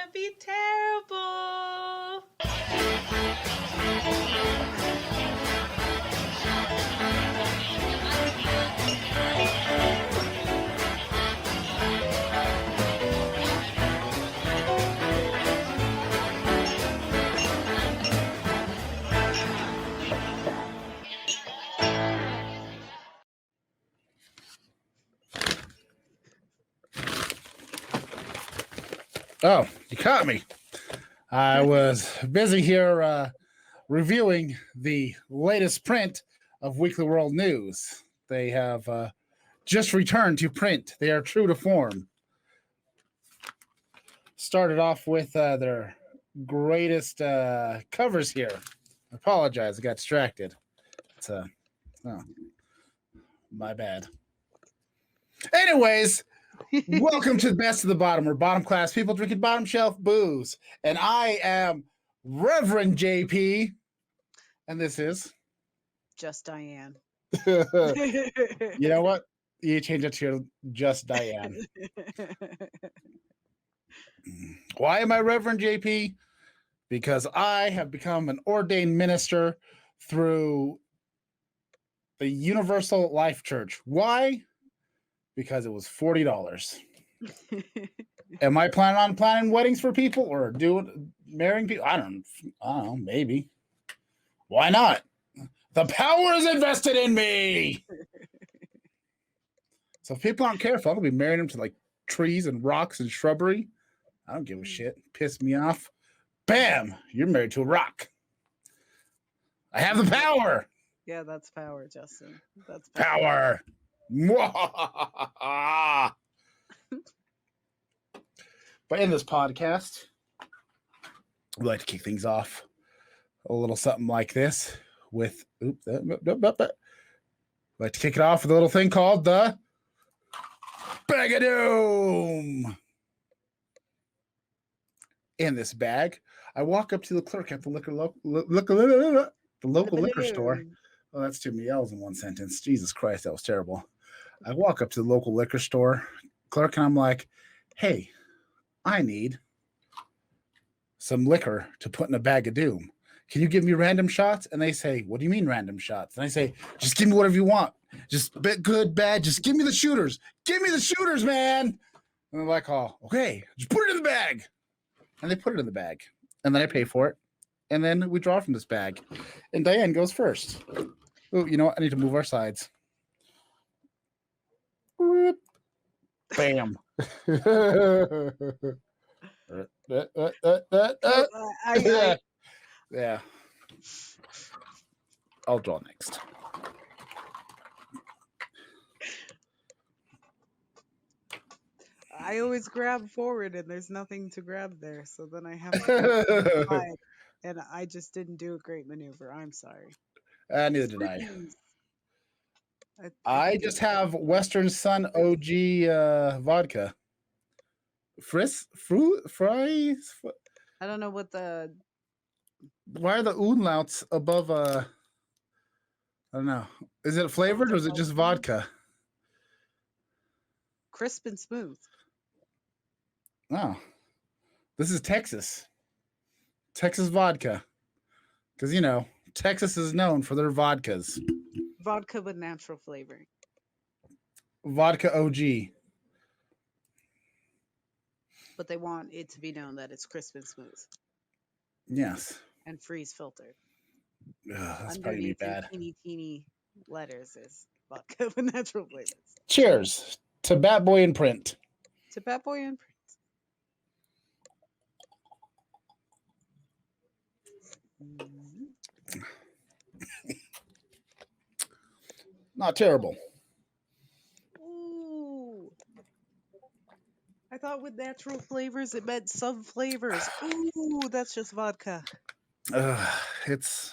gonna be terrible. Oh, you caught me. I was busy here reviewing the latest print of Weekly World News. They have just returned to print. They are true to form. Started off with their greatest covers here. I apologize, I got distracted. It's my bad. Anyways, welcome to the best of the bottom, where bottom class people drinking bottom shelf booze. And I am Reverend JP, and this is Just Diane. You know what? You change it to your Just Diane. Why am I Reverend JP? Because I have become an ordained minister through the Universal Life Church. Why? Because it was $40. Am I planning weddings for people or marrying people? I don't know, maybe. Why not? The power is invested in me. So if people aren't careful, I'm gonna be marrying them to like trees and rocks and shrubbery. I don't give a shit. Piss me off. Bam! You're married to a rock. I have the power. Yeah, that's power, Justin. That's power. But in this podcast, we like to kick things off a little something like this with like to kick it off with a little thing called the Bag of Doom. In this bag, I walk up to the clerk at the local liquor store. Oh, that's too many L's in one sentence. Jesus Christ, that was terrible. I walk up to the local liquor store clerk and I'm like, hey, I need some liquor to put in a bag of doom. Can you give me random shots? And they say, what do you mean random shots? And I say, just give me whatever you want. Just good, bad. Just give me the shooters. Give me the shooters, man. And they're like, oh, okay, just put it in the bag. And they put it in the bag. And then I pay for it. And then we draw from this bag. And Diane goes first. Oh, you know what? I need to move our sides. Bam. Yeah. I'll draw next. I always grab forward and there's nothing to grab there. So then I have to hide. And I just didn't do a great maneuver. I'm sorry. Neither did I. I just have Western Sun OG vodka. Fries? I don't know what the... Why are the umlauts above I don't know. Is it flavored or is it just vodka? Crisp and smooth. Oh. This is Texas. Texas vodka. Because, you know, Texas is known for their vodkas. Vodka with natural flavoring. Vodka OG. But they want it to be known that it's crisp and smooth. Yes. And freeze filtered. That's probably bad. Teeny letters is vodka with natural flavors. Cheers to Bat Boy in print. To Bat Boy in print. Not terrible. Ooh. I thought with natural flavors it meant some flavors. Ooh, that's just vodka. That's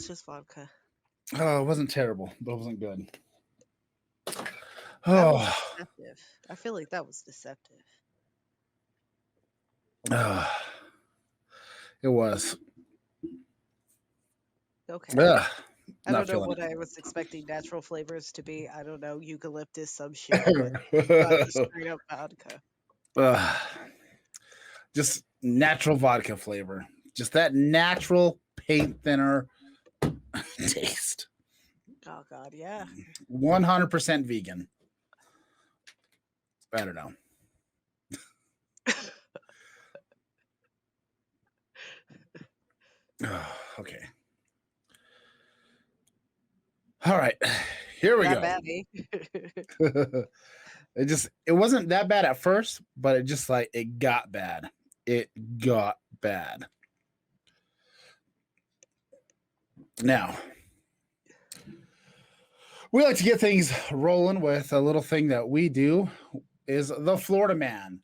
just vodka. Oh, it wasn't terrible, but it wasn't good. That was deceptive. I feel like that was deceptive. It was. Okay. I don't know what I was expecting natural flavors to be. I don't know, eucalyptus, some shit. Straight up vodka. Just natural vodka flavor. Just that natural paint thinner taste. Oh God, yeah. 100% vegan. I don't know. Okay. All right. Here we That go. bad, eh? It wasn't that bad at first, but it just like it got bad. It got bad. Now, we like to get things rolling with a little thing that we do is the Florida Man.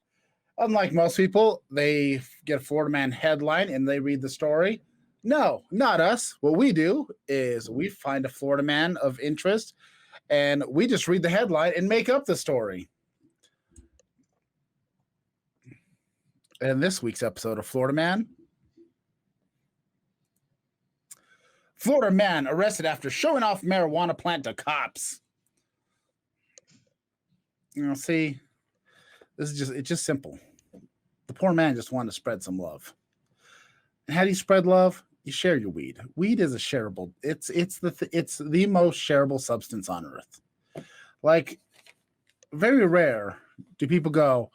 Unlike most people, they get a Florida Man headline and they read the story. No, not us. What we do is we find a Florida man of interest and we just read the headline and make up the story. And this week's episode of Florida man arrested after showing off marijuana plant to cops. See, it's just simple. The poor man just wanted to spread some love. And how do you spread love? You share your weed. Weed is a shareable. It's the most shareable substance on earth. Like, very rare do people go,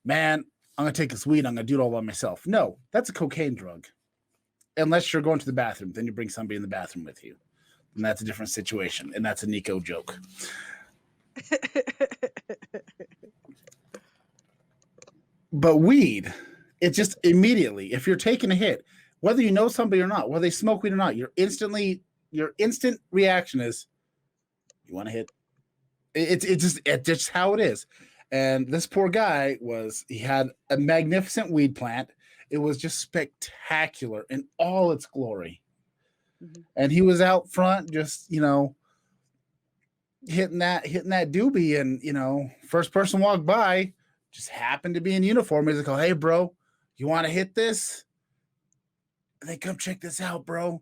man, I'm gonna take this weed. I'm gonna do it all by myself. No, that's a cocaine drug. Unless you're going to the bathroom, then you bring somebody in the bathroom with you, and that's a different situation. And that's a Nico joke. But weed, it just immediately, if you're taking a hit, whether you know somebody or not, whether they smoke weed or not, your instant reaction is, you want to hit? It's just how it is. And this poor guy he had a magnificent weed plant. It was just spectacular in all its glory. Mm-hmm. And he was out front, just hitting that doobie, and first person walked by, just happened to be in uniform. He's like, "Oh, hey, bro, you want to hit this?" And they come check this out, bro.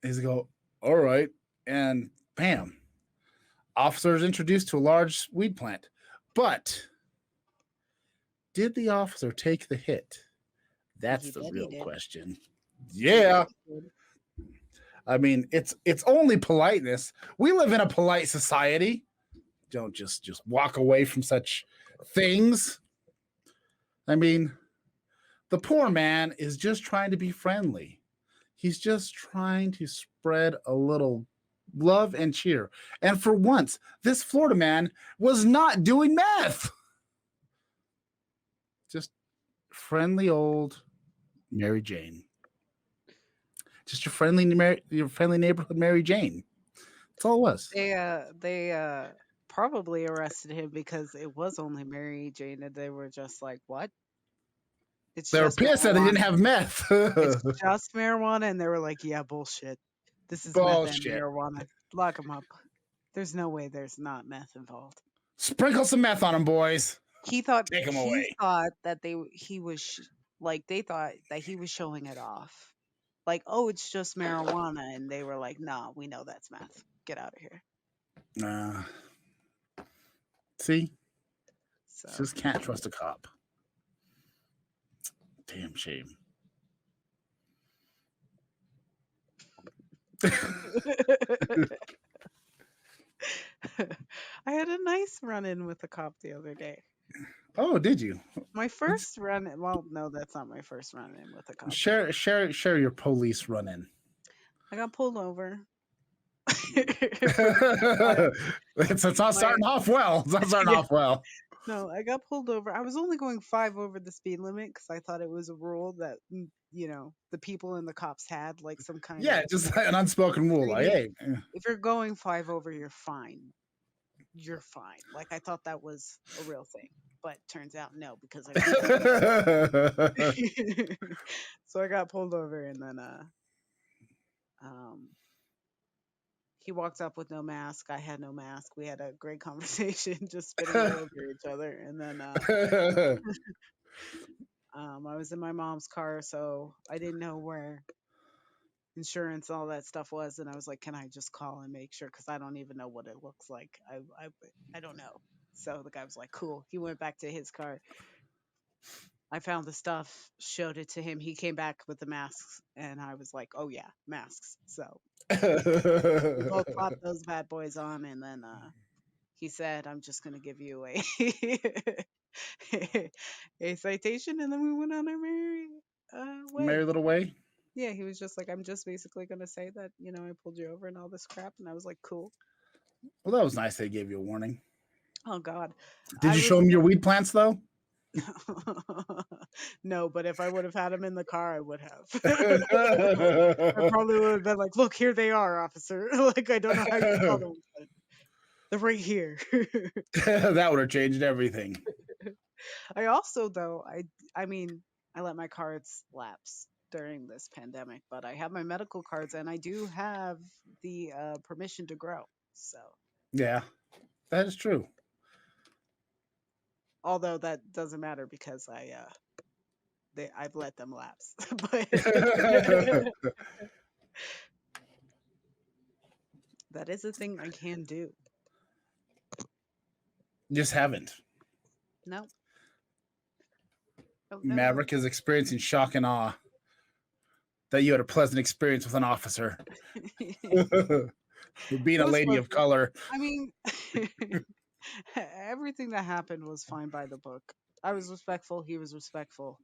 He's like, "Oh, all right," and bam, officers introduced to a large weed plant. But did the officer take the hit? That's the real question. Yeah. I mean, it's only politeness. We live in a polite society. Don't just walk away from such things. I mean, the poor man is just trying to be friendly. He's just trying to spread a little love and cheer. And for once, this Florida man was not doing meth. Just friendly old Mary Jane. Just your friendly neighborhood Mary Jane. That's all it was. They probably arrested him because it was only Mary Jane, and they were just like, "What?" They were pissed that they didn't have meth. It's just marijuana, and they were like, "Yeah, bullshit. This is meth and marijuana. Lock them up. There's no way there's not meth involved. Sprinkle some meth on them, boys." He thought Take him away. Thought that they thought that he was showing it off. Like, "Oh, it's just marijuana," and they were like, "Nah, we know that's meth. Get out of here." See? Just can't trust a cop. Damn shame. I had a nice run-in with a cop the other day. Oh, did you? My first run-in. Well, no, that's not my first run-in with a cop. Share your police run-in. I got pulled over. It's not starting off well. It's not starting off well. No, I got pulled over. I was only going 5 over the speed limit because I thought it was a rule that the people and the cops had, like some kind of just an unspoken rule. Like, hey, if you're going 5 over, you're fine. You're fine. Like, I thought that was a real thing, but turns out no, because I so I got pulled over, and then he walked up with no mask. I had no mask. We had a great conversation, just spitting all over each other. And then I was in my mom's car, so I didn't know where insurance, all that stuff was. And I was like, "Can I just call and make sure? Because I don't even know what it looks like. I don't know." So the guy was like, "Cool." He went back to his car. I found the stuff, showed it to him. He came back with the masks, and I was like, "Oh yeah, masks." So we both popped those bad boys on, and then he said, "I'm just gonna give you a a citation," and then we went on our merry way. Merry little way. Yeah, he was just like, "I'm just basically gonna say that I pulled you over and all this crap," and I was like, "Cool." Well, that was nice. They gave you a warning. Oh God, Did I you show was him your weed plants though? no, but if I would have had him in the car, I would have. I probably would have been like, "Look, here they are, officer." Like I don't know how you saw them, but they're right here. That would have changed everything. I also though I mean I let my cards lapse during this pandemic, but I have my medical cards and I do have the permission to grow. So Yeah, that is true. although that doesn't matter because I've let them lapse. But that is a thing I can do. Just haven't. No, no, no, no. Maverick is experiencing shock and awe that you had a pleasant experience with an officer. Being It a was lady of pleasant. color. I mean, everything that happened was fine by the book. I was respectful. He was respectful.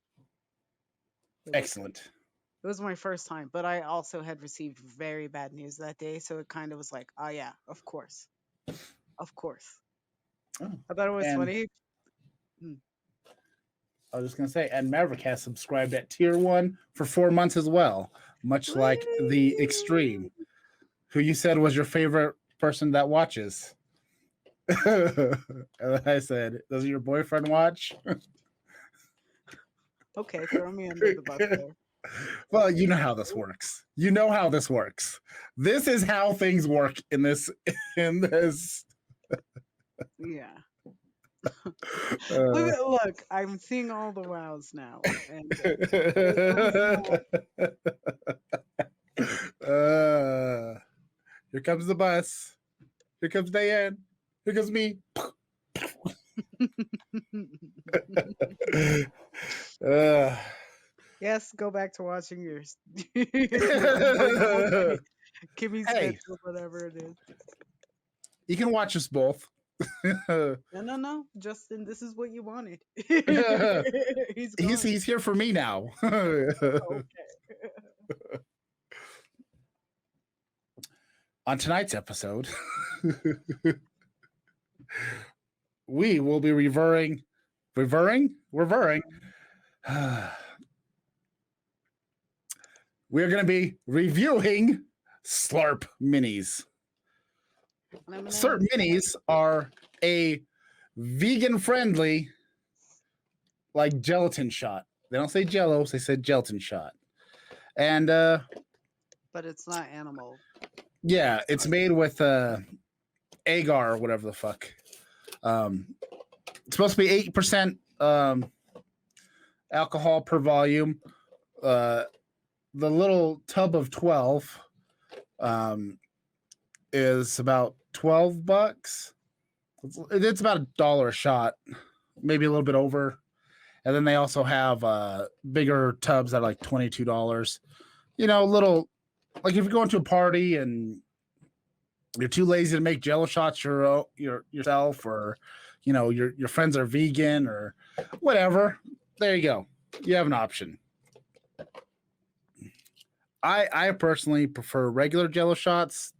It was good. Excellent. It was my first time, but I also had received very bad news that day, so it kind of was like, oh yeah, of course, of course. Oh, I thought it was and funny. Hmm. I was just gonna say, and Maverick has subscribed at tier 1 for 4 months as well, much like the Extreme, Whee! who you said was your favorite person that watches. And I said, "Does your boyfriend watch?" Okay, throw me under the bus there. Well, you know how this works. You know how this works. This is how things work in this. In this. Yeah. Uh, Look, I'm seeing all the wows now, and this one's not. uh, here comes the bus. Here comes Diane. Here comes me. uh, Yes, go back to watching your your Kimmy hey, schedule, whatever it is. you can watch us both. No, no, no, Justin, this is what you wanted. He's he's gone. he's here for me now. Okay. On tonight's episode, we will be reverring. We're going to be reviewing Slurp minis. Slurp minis are a vegan-friendly, like gelatin shot. They don't say Jello; they said gelatin shot. And but it's not animal. yeah, it's made with agar or whatever the fuck. It's supposed to be 8% alcohol per volume. The little tub of 12 is about $12. It's about $1 a shot, maybe a little bit over. And then they also have bigger tubs that are like $22. Little, like if you're going to a party and you're too lazy to make Jello shots yourself, or your friends are vegan or whatever. There you go. You have an option. I personally prefer regular Jello shots,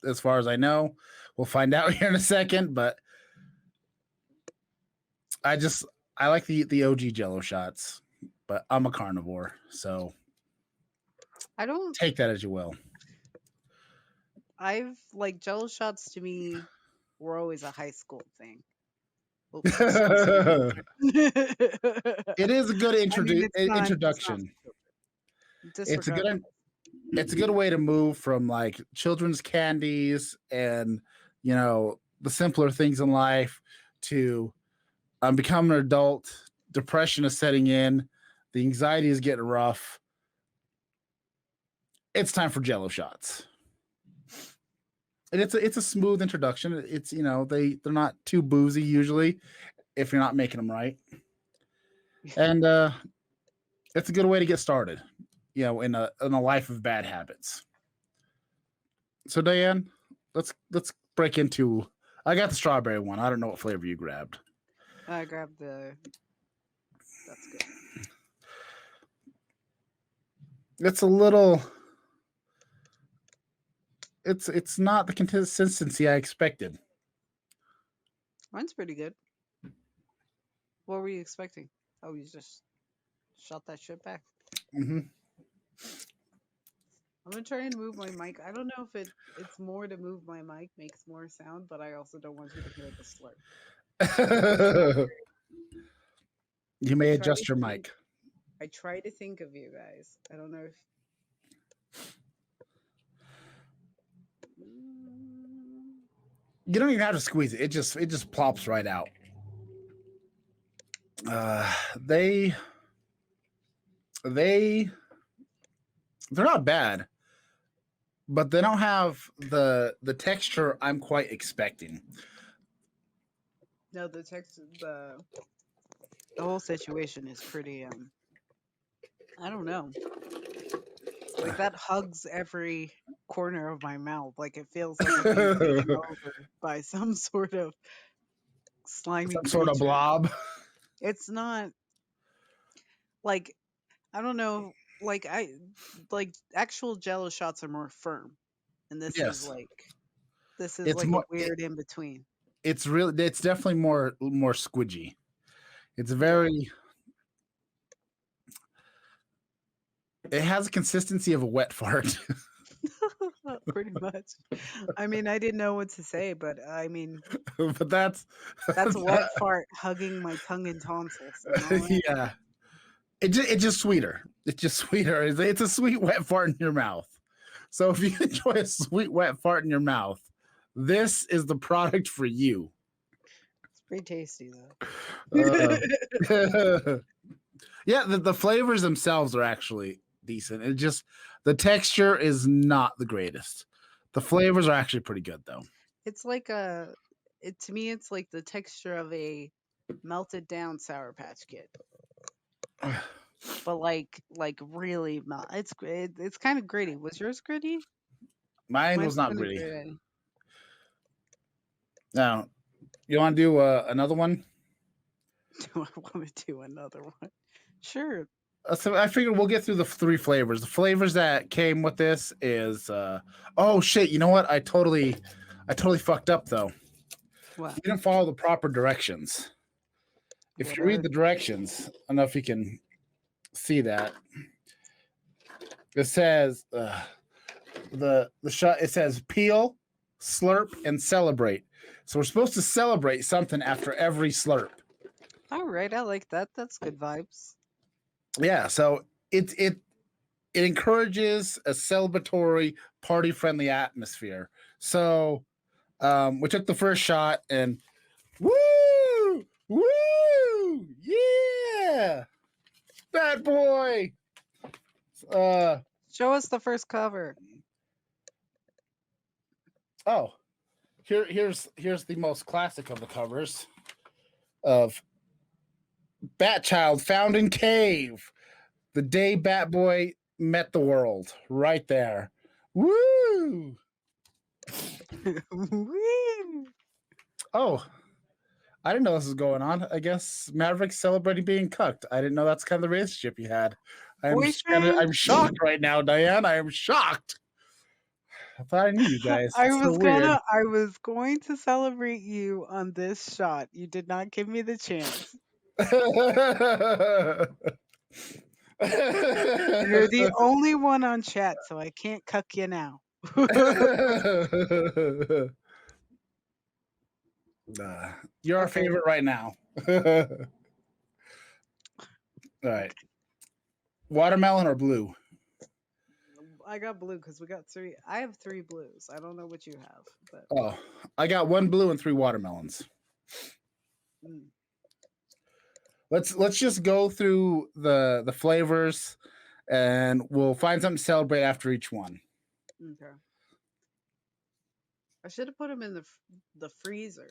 as far as I know. We'll find out here in a second, but I like the OG Jello shots, but I'm a carnivore, so I don't. take that as you will. I've like Jello shots to me were always a high school thing. Oops, It is a good I mean, introduction. It's a disregard. good it's a good way to move from like children's candies and the simpler things in life to becoming an adult. Depression is setting in. The anxiety is getting rough. It's time for Jello shots, and it's a smooth introduction. They're not too boozy usually if you're not making them right. and it's a good way to get started. In a life of bad habits. So Diane, let's break into. I got the strawberry one. I don't know what flavor you grabbed. I grabbed the. That's good. It's a little. It's not the consistency I expected. Mine's pretty good. What were you expecting? Oh, you just shot that shit back. Hmm. I'm gonna try and move my mic. I don't know if it's more to move my mic makes more sound, but I also don't want you to hear the slurp. You I may try to adjust your think. mic. I try to think of you guys. I don't know if. Mm, You don't even have to squeeze it. It just plops right out. Uh, they they they're not bad, but they don't have the texture I'm quite expecting. no, the text, the whole situation is pretty. I don't know. Like that hugs every corner of my mouth. Like it feels like I'm being taken over by some sort of slimy Some sort of creature. blob. It's not like I don't know. Like actual Jello shots are more firm, and Yes, this is it's like a more. weird in between. It's really. It's definitely more squidgy. It's Yeah, very. It has a consistency of a wet fart. pretty much. I mean, I didn't know what to say, but I mean, But that's that's a wet fart hugging my tongue and tonsils. Am I right? yeah. It's just sweeter. It's just sweeter. It's a sweet wet fart in your mouth. So if you enjoy a sweet wet fart in your mouth, this is the product for you. It's pretty tasty though. Uh, yeah, the flavors themselves are actually decent. It just the texture is not the greatest. The flavors are actually pretty good though. It's like to me, it's like the texture of a melted down Sour Patch Kid, but like really melt. It's kind of gritty. Was yours gritty? Mine was Mine's not kind of gritty. gritty. Now, you want to do another one? Do I want to do another one? Sure. So I figured we'll get through the three flavors. The flavors that came with this is oh shit, you know what? I totally fucked up though. What? You didn't follow the proper directions. If What you read are the directions, I don't know if you can see that. It says the shot it says peel, slurp, and celebrate. So we're supposed to celebrate something after every slurp. all right? I like that. That's good vibes. Yeah, so it encourages a celebratory, party friendly atmosphere. So we took the first shot and woo, woo, yeah, bad boy. Uh Show us the first cover. oh, here's the most classic of the covers of Bat Child found in cave. The day Bat Boy met the world. Right there. Woo! Woo! Oh, I didn't know this was going on. I guess Maverick's celebrating being cucked. I didn't know that's kind of the relationship you had. Boyfriend. I'm shocked right now, Diane. I am shocked. I thought I knew you guys. It's so weird. I was going to celebrate you on this shot. You did not give me the chance. You're the only one on chat, so I can't cuck you now. You're our Okay. favorite right now. All right. Okay. Watermelon or blue? I got blue because we got three. I have three blues. I don't know what you have, but Oh, I got one blue and three watermelons. mm, Let's just go through the flavors and we'll find something to celebrate after each one. okay. I should have put them in the freezer.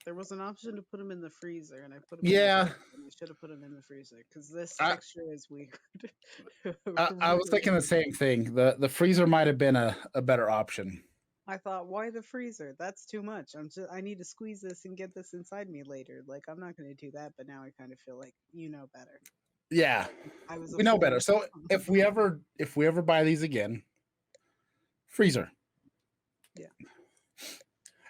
There was an option to put them in the freezer, and I put them in the Yeah, fridge, and I should have put them in the freezer because this I, texture is weird. I was Really. thinking the same thing. The freezer might have been a better option. I thought, why the freezer? That's too much. I need to squeeze this and get this inside me later. Like, I'm not going to do that, but now I kind of feel like you know better. Yeah, I was a we know better. fool. So if we ever buy these again, freezer. Yeah.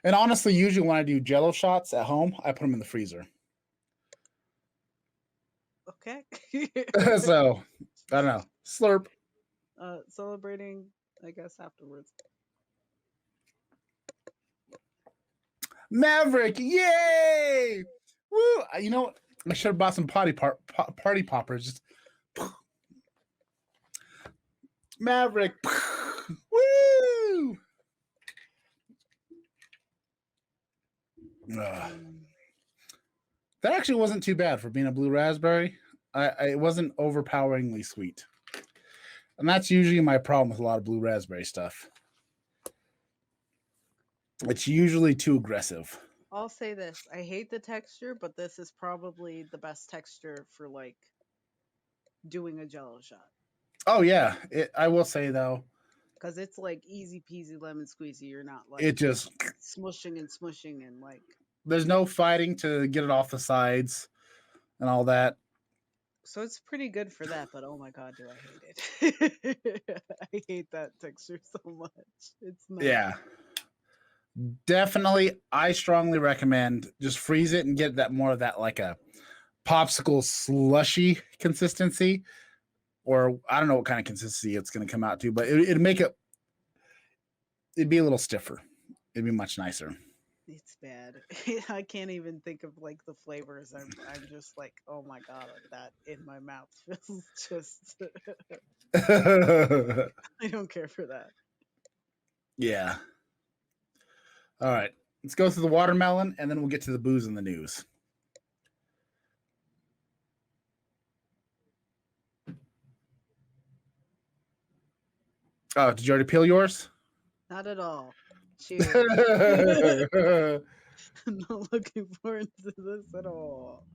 And honestly, usually when I do Jello shots at home, I put them in the freezer. Okay. So I don't know. Slurp. Celebrating, I guess, afterwards. Maverick, yay! Woo! You know what? I should have bought some party poppers. Just Maverick, woo! Mm. That actually wasn't too bad for being a blue raspberry. It wasn't overpoweringly sweet, and that's usually my problem with a lot of blue raspberry stuff. It's usually too aggressive. I'll say this. I hate the texture, but this is probably the best texture for like doing a jello shot. Oh yeah, I will say though, Because it's like easy peasy lemon squeezy. You're not like it just smushing and like. there's no fighting to get it off the sides and all that. So it's pretty good for that, but oh my god, do I hate it. I hate that texture so much. It's not. Yeah, definitely. I strongly recommend just freeze it and get that more of that like a popsicle slushy consistency, or I don't know what kind of consistency it's going to come out to, but it'd make it. It'd be a little stiffer. It'd be much nicer. It's bad. I can't even think of like the flavors. I'm just like, oh my god, that in my mouth feels just. I don't care for that. Yeah. All right. Let's go through the watermelon, and then we'll get to the booze and the news. Oh, did you already peel yours? Not at all. Cheers. I'm not looking forward to this at all.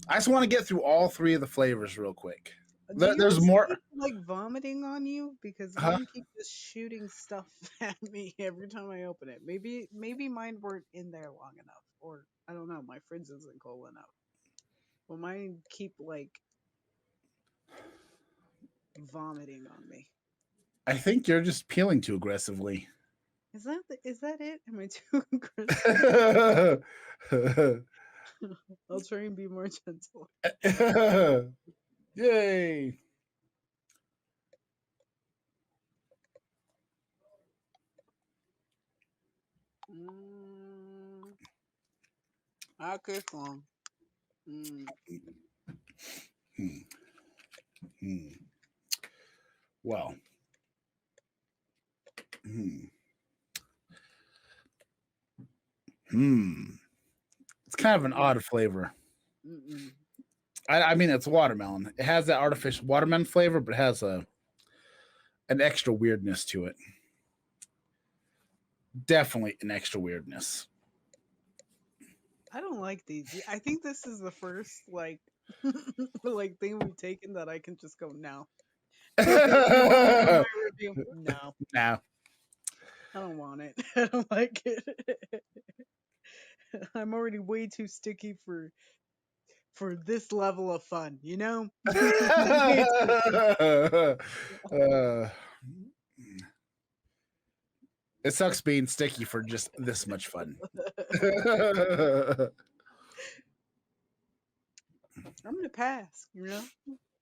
I just want to get through all three of the flavors real quick. Do There's yours more. keep like vomiting on you? Because Huh? mine keep just shooting stuff at me every time I open it. Maybe mine weren't in there long enough, or I don't know. My fridge isn't cold enough. Well, mine keep like vomiting on me. I think you're just peeling too aggressively. Is that it? Am I too aggressive? I'll try and be more gentle. Yay! Mm, I could one. Mm. Hmm. Hmm. Well. Hmm. Hmm. It's kind of an odd flavor. Mm-mm. I mean, it's watermelon. It has that artificial watermelon flavor, but it has an extra weirdness to it. Definitely an extra weirdness. I don't like these. I think this is the first like like thing we've taken that I can just go no. You want to know my review? No, Now, I don't want it. I don't like it. I'm already way too sticky for this level of fun. You know. uh, it sucks being sticky for just this much fun. I'm gonna pass. You know.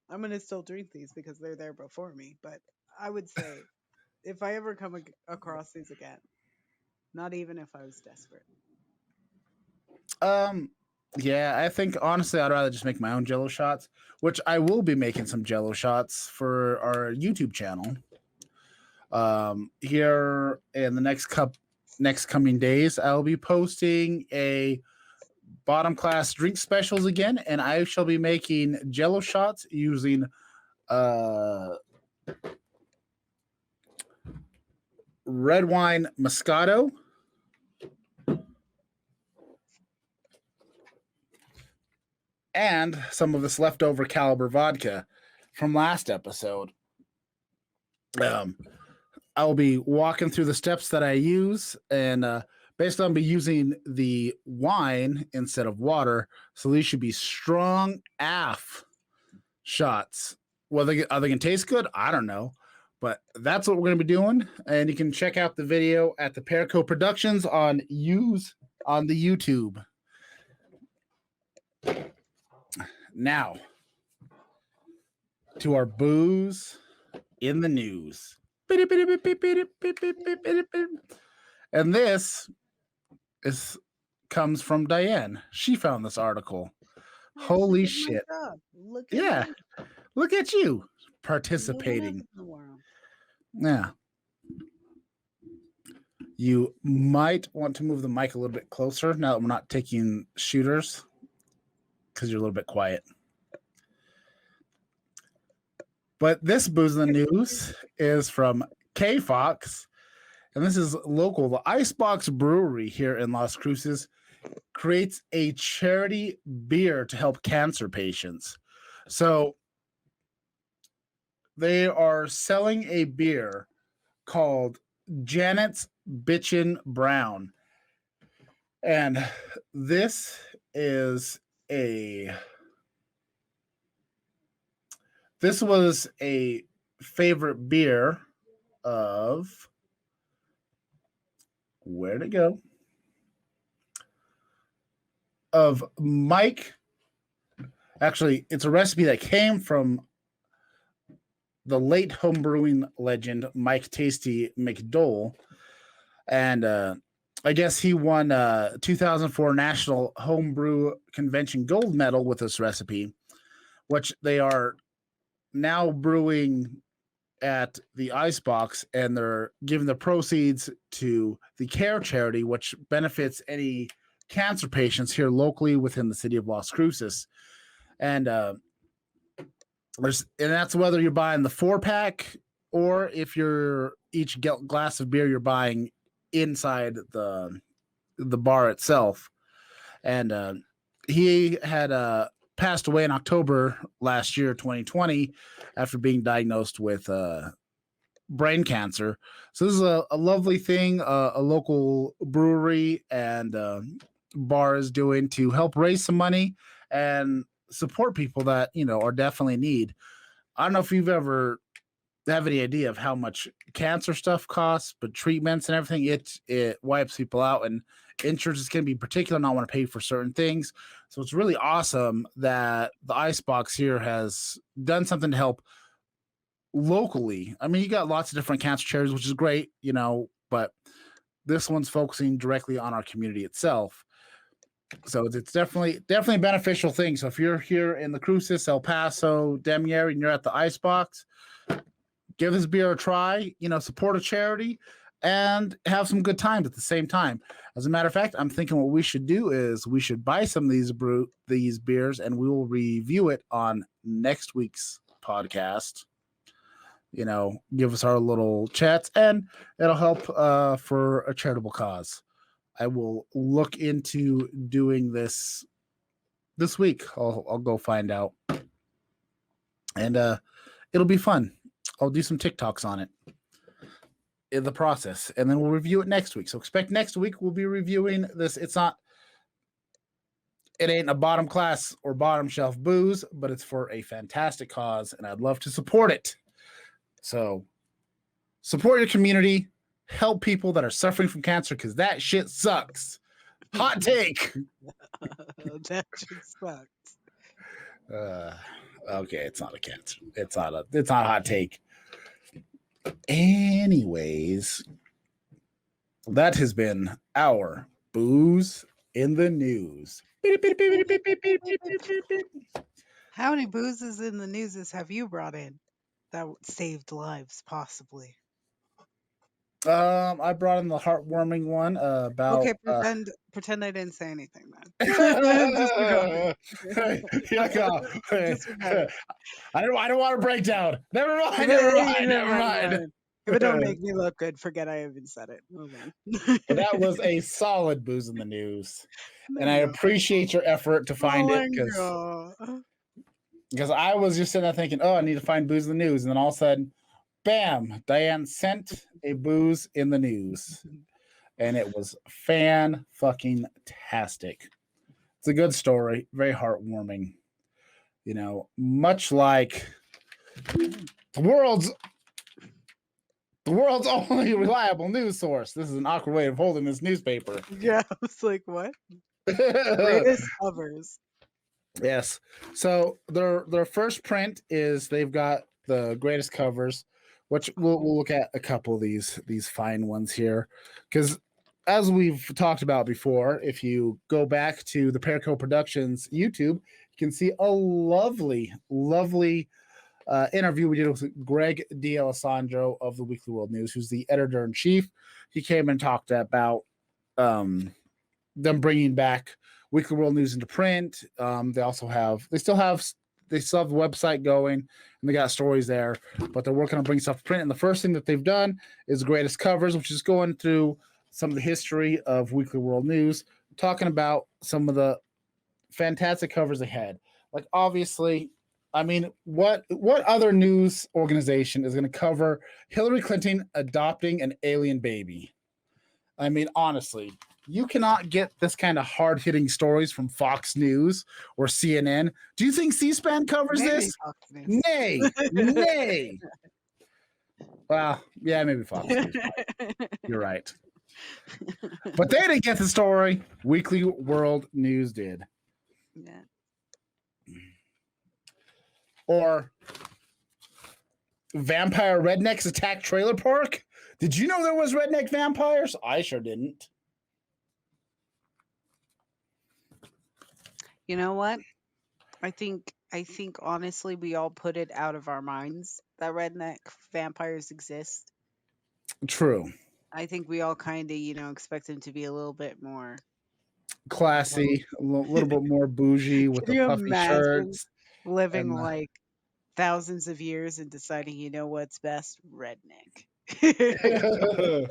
I'm gonna still drink these because they're there before me. But I would say if I ever come across these again, not even if I was desperate. um, yeah, I think honestly, I'd rather just make my own Jello shots, which I will be making some Jello shots for our YouTube channel. Here in the next coming days, I'll be posting a bottom class drink specials again, and I shall be making Jello shots using red wine Moscato, and some of this leftover caliber vodka from last episode. I will be walking through the steps that I use, and basically I'll be using the wine instead of water. So these should be strong AF shots. Whether they can taste good, I don't know. But that's what we're going to be doing. And you can check out the video at the Perico Productions on the YouTube. Now, to our booze in the news. And this comes from Diane. She found this article. Oh, Holy look at shit. my job. Look at Yeah. me. Look at you Moving participating. up in the world. Yeah. You might want to move the mic a little bit closer now that we're not taking shooters because you're a little bit quiet. But this booze in the news is from K Fox, and this is local. The Icebox Brewery here in Las Cruces creates a charity beer to help cancer patients. So they are selling a beer called Janet's Bitchin' Brown. And this was a favorite beer of, where'd it go? Of Mike. Actually, it's a recipe that came from the late homebrewing legend Mike Tasty McDole. And I guess he won 2004 National Homebrew Convention gold medal with this recipe, which they are now brewing at the Icebox, and they're giving the proceeds to the CARE charity, which benefits any cancer patients here locally within the city of Las Cruces. And that's whether you're buying the 4-pack or if you're each glass of beer you're buying inside the bar itself. And he had passed away in October last year, 2020, after being diagnosed with brain cancer. So this is a lovely thing a local brewery and bar is doing to help raise some money and support people that, are definitely in need. I don't know if you've ever have any idea of how much cancer stuff costs, but treatments and everything, it wipes people out, and insurance is going to be particular, not want to pay for certain things. So it's really awesome that the Icebox here has done something to help locally. I mean, you got lots of different cancer charities, which is great, but this one's focusing directly on our community itself. So it's definitely a beneficial thing. So if you're here in the Cruces, El Paso, Demier, and you're at the Icebox, give this beer a try, support a charity and have some good times at the same time. As a matter of fact, I'm thinking what we should do is we should buy some of these beers and we will review it on next week's podcast. Give us our little chats and it'll help for a charitable cause. I will look into doing this week. I'll go find out. And it'll be fun. I'll do some TikToks on it in the process, and then we'll review it next week. So expect next week we'll be reviewing this. It ain't a bottom class or bottom shelf booze, but it's for a fantastic cause, and I'd love to support it. So support your community, help people that are suffering from cancer, because that shit sucks. Hot take. That shit sucks. Okay, it's not a cancer. It's not a hot take. Anyways, that has been our booze in the news. How many boozes in the newses have you brought in that saved lives, possibly? I brought in the heartwarming one about. Okay, pretend I didn't say anything then. Disregard it. I don't want to break down. Never mind. If it don't make me look good, forget I even said it. Move on. But that was a solid booze in the news. And Thank I you. appreciate your effort to Oh find it my because god. I was just sitting there thinking, oh, I need to find booze in the news. And then all of a sudden, bam, Diane sent a booze in the news. And it was fan fucking tastic. It's a good story, very heartwarming. You know, much like the world's the world's only reliable news source. This is an awkward way of holding this newspaper. Yeah, I was like, what? Greatest covers. Yes. So their first print is they've got the greatest covers, which we'll look at a couple of these fine ones here, because as we've talked about before, if you go back to the Paraco Productions YouTube, you can see a lovely interview we did with Greg D'Alessandro of the Weekly World News, who's the editor in chief. He came and talked about um, them bringing back Weekly World News into print. They still have the website going, and they got stories there, but they're working on bringing stuff to print. And the first thing that they've done is greatest covers, which is going through some of the history of Weekly World News, talking about some of the fantastic covers they had. Like obviously, I mean, what other news organization is going to cover Hillary Clinton adopting an alien baby? I mean, honestly, you cannot get this kind of hard hitting stories from Fox News or CNN. Do you think C-SPAN covers Maybe this? Fox News. Nay. Well, yeah, maybe Fox News. You're right. But they didn't get the story. Weekly World News did. Yeah. Or vampire rednecks attack trailer park. Did you know there was redneck vampires? I sure didn't. You know what? I think honestly we all put it out of our minds that redneck vampires exist. True. I think we all kind of, expect them to be a little bit more. Classy, a little bit more bougie with Can the you puffy imagine shirts living and like thousands of years and deciding, what's best? Redneck. the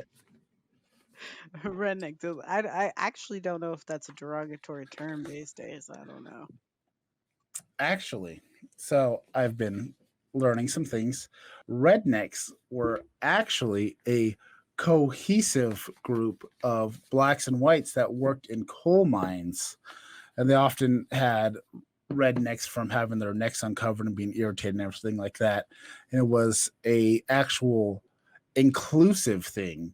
Redneck. I actually don't know if that's a derogatory term these days. I don't know. actually. So I've been learning some things. Rednecks were actually a cohesive group of blacks and whites that worked in coal mines, and they often had rednecks from having their necks uncovered and being irritated and everything like that. And it was a actual inclusive thing.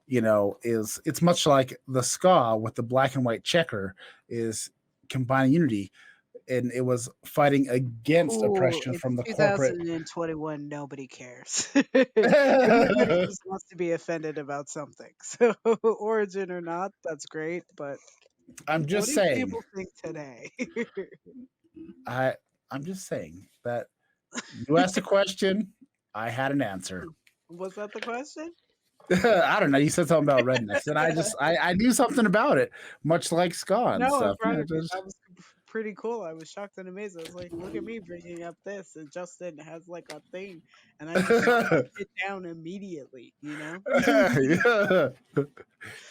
It's much like the ska with the black and white checker is combining unity, and it was fighting against Cool. oppression It's from the corporate. 2021. Nobody cares. Everybody just wants to be offended about something. So, origin or not, that's great. But I'm what just do saying. people think today? I I'm just saying that you asked a question, I had an answer. Was that the question? I don't know. You said something about rednecks, and I knew something about it, much like ska and No, I'm stuff. proud of you. That was pretty cool. I was shocked and amazed. I was like, look at me bringing up this. And Justin has like a thing. And I just shot that shit down immediately? Yeah.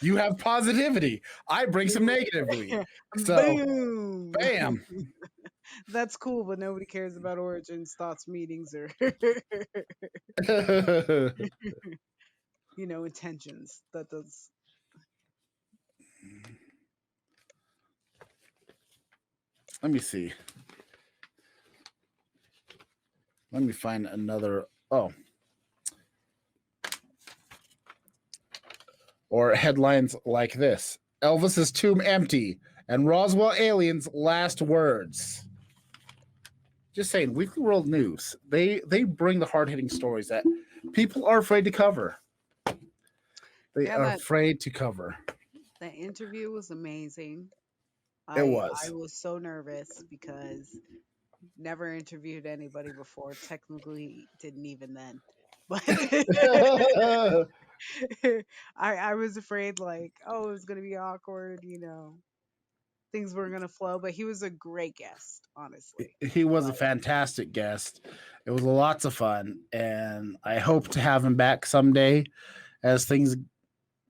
You have positivity. I bring some negatively. So, Boom. bam. That's cool, but nobody cares about origins, thoughts, meetings, or intentions. That does. Let me see. Let me find another. Oh, or headlines like this: Elvis's tomb empty, and Roswell aliens' last words. Just saying, Weekly World News. They bring the hard hitting stories that people are afraid to cover. They Yeah, are that afraid to cover. that interview was amazing. It I was. was so nervous because never interviewed anybody before. Technically, didn't even then. But I was afraid like, oh, it was gonna be awkward. things weren't gonna flow, but he was a great guest, honestly. He was a But fantastic guest. It was lots of fun, and I hope to have him back someday as things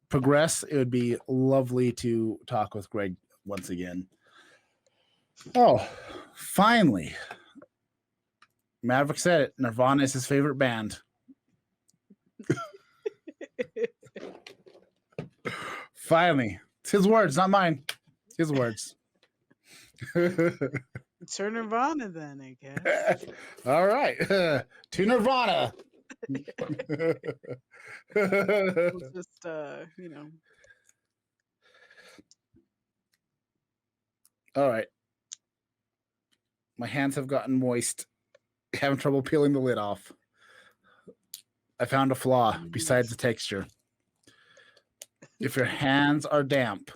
progress. It would be lovely to talk with Greg once again. Oh, finally. Maverick said it. Nirvana is his favorite band. Finally. It's his words, not mine. His words. turn Nirvana then, I guess. All right. To Nirvana. We'll just All right. My hands have gotten moist. Having trouble peeling the lid off. I found a flaw besides the texture. If your hands are damp.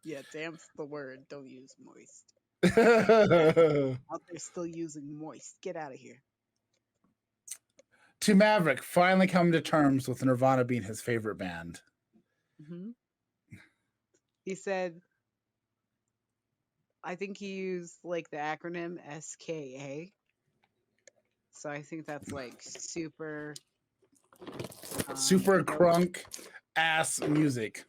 Yeah, damp's the word. Don't use moist. To Out there still using moist. Get out of here. Maverick, finally coming to terms with Nirvana being his favorite band. Hmm. He said, I think he used like the acronym SKA. So I think that's like super. Super crunk ass music.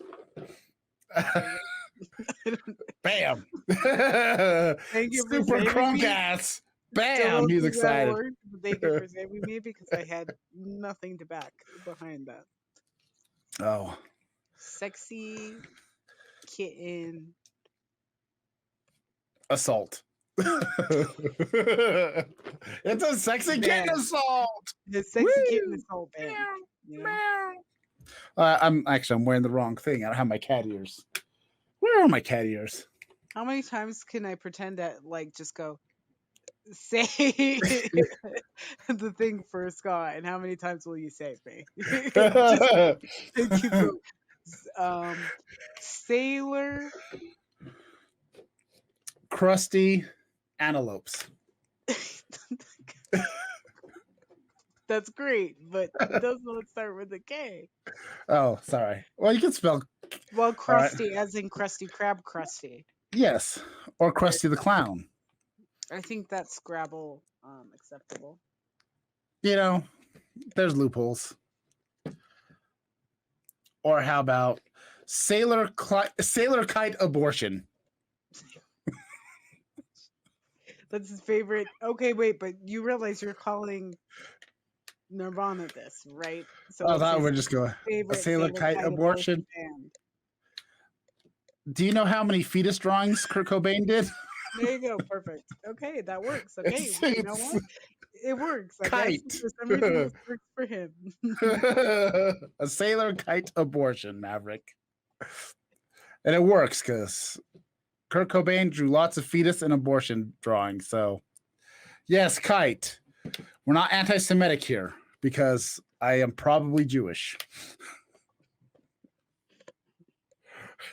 Bam. Thank you for Super saving crunk me. ass. Still Bam. don't He's think that excited. worked, but thank you for saving me because I had nothing to back behind that. Oh. Sexy kitten. Assault. It's a sexy kitten Band. assault. The sexy kitten assault band. You know? I'm wearing the wrong thing. I don't have my cat ears. Where are my cat ears? How many times can I pretend that like just go say the thing for Scott, and how many times will you save me? Just keep going. Sailor. Crusty antelopes. That's great, but it does not start with a K. Oh, sorry. Well, you can spell. Well, right. crusty, as in Krusty Krab crusty. Yes, or Krusty the Clown. I think that's Scrabble acceptable. You know, there's loopholes. Or how about sailor kite abortion? That's his favorite. Okay, wait, but you realize you're calling Nirvana this, right? So I it's thought his we're just going a favorite sailor kite abortion. band. Do you know how many fetus drawings Kurt Cobain did? There you go, perfect. Okay, that works. Okay, you know what? It works. I Kite. guess for some reason this works for him. A sailor kite abortion, Maverick. And it works because Kurt Cobain drew lots of fetus and abortion drawings. So, yes, kite. We're not anti-Semitic here because I am probably Jewish.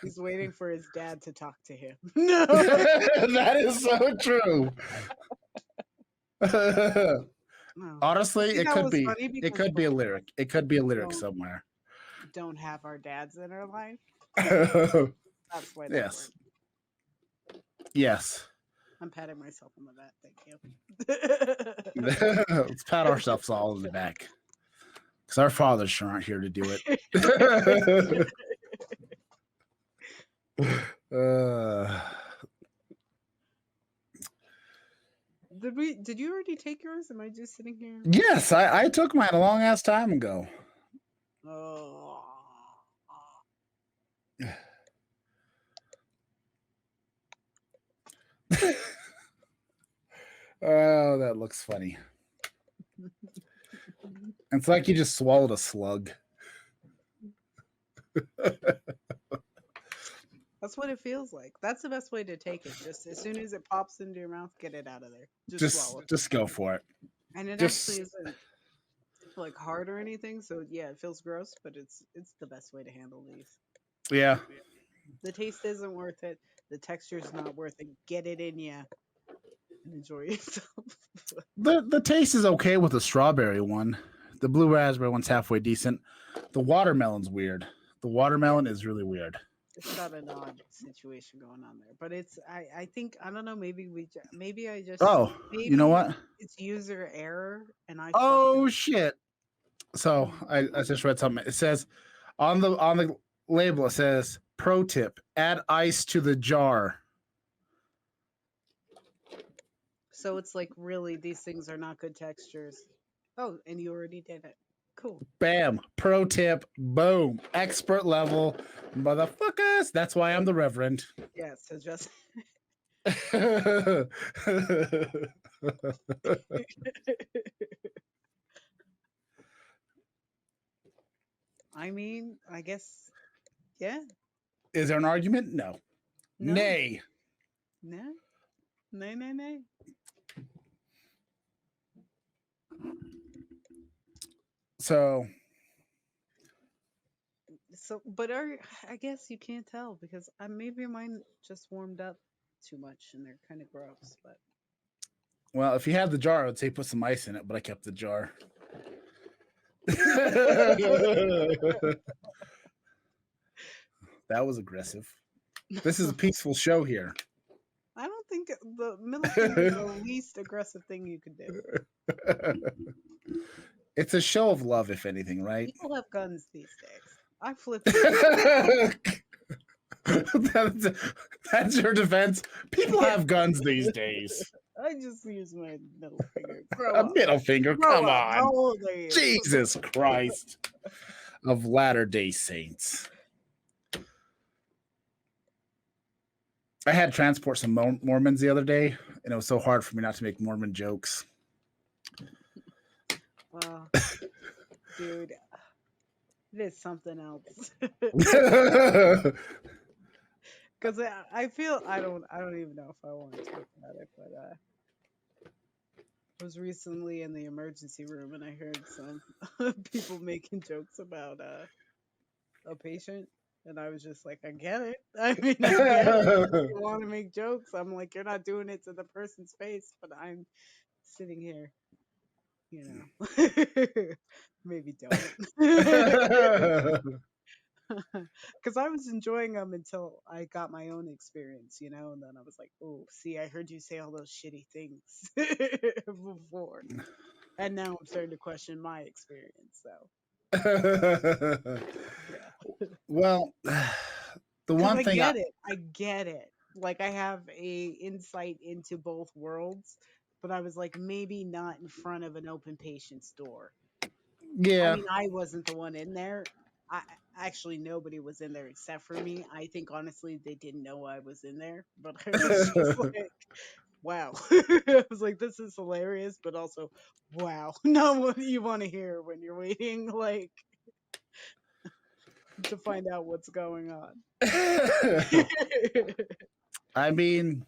He's waiting for his dad to talk to him. No, that is so true. no. Honestly, See, it that could was be. funny It because could be a both lyric. It could be a lyric don't somewhere. don't have our dads in our life. That's why that Yes. worked. Yes. I'm patting myself on the back. Thank you. Let's pat ourselves all in the back. Because our fathers sure aren't here to do it. Did you already take yours? Am I just sitting here? Yes, I took mine a long ass time ago. Oh. Oh, that looks funny. It's like you just swallowed a slug. That's what it feels like. That's the best way to take it. Just as soon as it pops into your mouth, get it out of there. Just swallow it. Just go for it. And it Just actually isn't like hard or anything. So yeah, it feels gross, but it's the best way to handle these. yeah. The taste isn't worth it. The texture's not worth it. Get it in you and enjoy yourself. The taste is okay with the strawberry one. The blue raspberry one's halfway decent. The watermelon's weird. The watermelon is really weird. it's got an odd situation going on there. But it's I think I don't know. Maybe maybe I just Oh, you know maybe what? it's user error and I fucked Oh up. shit. So I just read something. It says on the label it says pro tip, add ice to the jar. So it's like really these things are not good textures. Oh, and you already did it. Cool. Bam. Pro tip. Boom. Expert level. Motherfuckers. That's why I'm the reverend. Yeah. So just I mean, I guess yeah. Is there an argument? No. No. Nay. No. No. No. No. So So, but are I guess you can't tell because maybe mine just warmed up too much and they're kind of gross. But well, if you had the jar, I would say put some ice in it, but I kept the jar. That was aggressive. This is a peaceful show here. I don't think the middle finger is the least aggressive thing you could do. It's a show of love, if anything, right? People have guns these days. I flip through. that's, that's your defense. People have guns these days. I just use my middle finger. Grow A up. middle finger, Grow come up. How on. old are you? Jesus Christ of Latter-day Saints. I had to transport some Mormons the other day, and it was so hard for me not to make Mormon jokes. Well, dude, it is something else. Because I feel I don't even know if I want to talk about it, but I was recently in the emergency room and I heard some people making jokes about a patient, and I was just like, I get it. I mean, I get it. You want to make jokes. I'm like, you're not doing it to the person's face, but I'm sitting here, you know. Maybe don't. Because I was enjoying them until I got my own experience, you know, and then I was like, oh, see, I heard you say all those shitty things before. And now I'm starting to question my experience. So, yeah. Well, the Because one I thing I get it. I get it. Like, I have a insight into both worlds, but I was like, maybe not in front of an open patient's door. I yeah. mean, I wasn't the one in there. I actually nobody was in there except for me. I think honestly they didn't know I was in there, but I was just like, wow. I was like, this is hilarious, but also, wow, not what you want to hear when you're waiting, like to find out what's going on. I mean,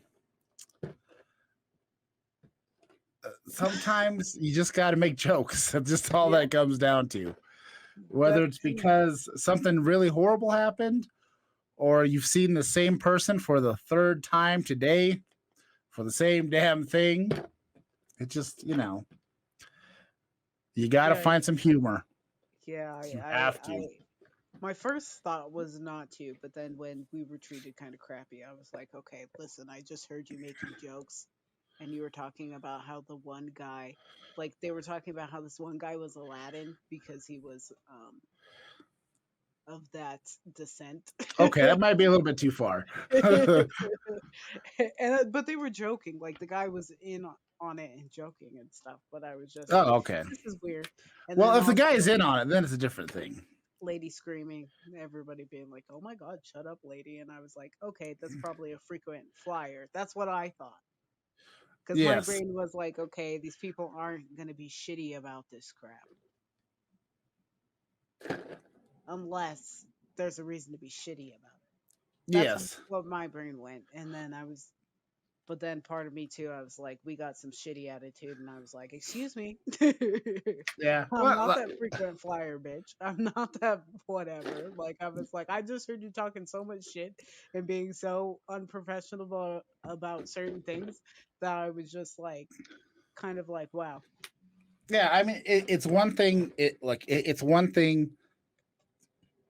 sometimes you just got to make jokes. That's just all Yeah, that comes down to. Whether that it's too. because something really horrible happened or you've seen the same person for the third time today for the same damn thing. It just, you got to Yeah, find some humor. yeah. You have I to. my first thought was not to, but then when we were treated kind of crappy, I was like, okay, listen, I just heard you making jokes and you were talking about how the one guy, like they were talking about how this one guy was Aladdin because he was of that descent. Okay, that might be a little bit too far. and but they were joking, like the guy was in on it and joking and stuff, but I was just like, Oh, okay. this is weird. And Well, then if the guy also is in on it, then it's a different thing. lady screaming, everybody being like, "Oh my god, shut up, lady!" And I was like, "Okay, that's probably a frequent flyer." That's what I thought because my Yes. brain was like, "Okay, these people aren't gonna be shitty about this crap unless there's a reason to be shitty about it." That's Yes. what my brain went, and then I was. But then part of me too, I was like, we got some shitty attitude, and I was like, excuse me, Yeah. I'm Well, not that frequent flyer bitch. I'm not that whatever. Like I was like, I just heard you talking so much shit and being so unprofessional about certain things that I was just like, kind of like, wow, yeah. I mean, it's one thing. It's one thing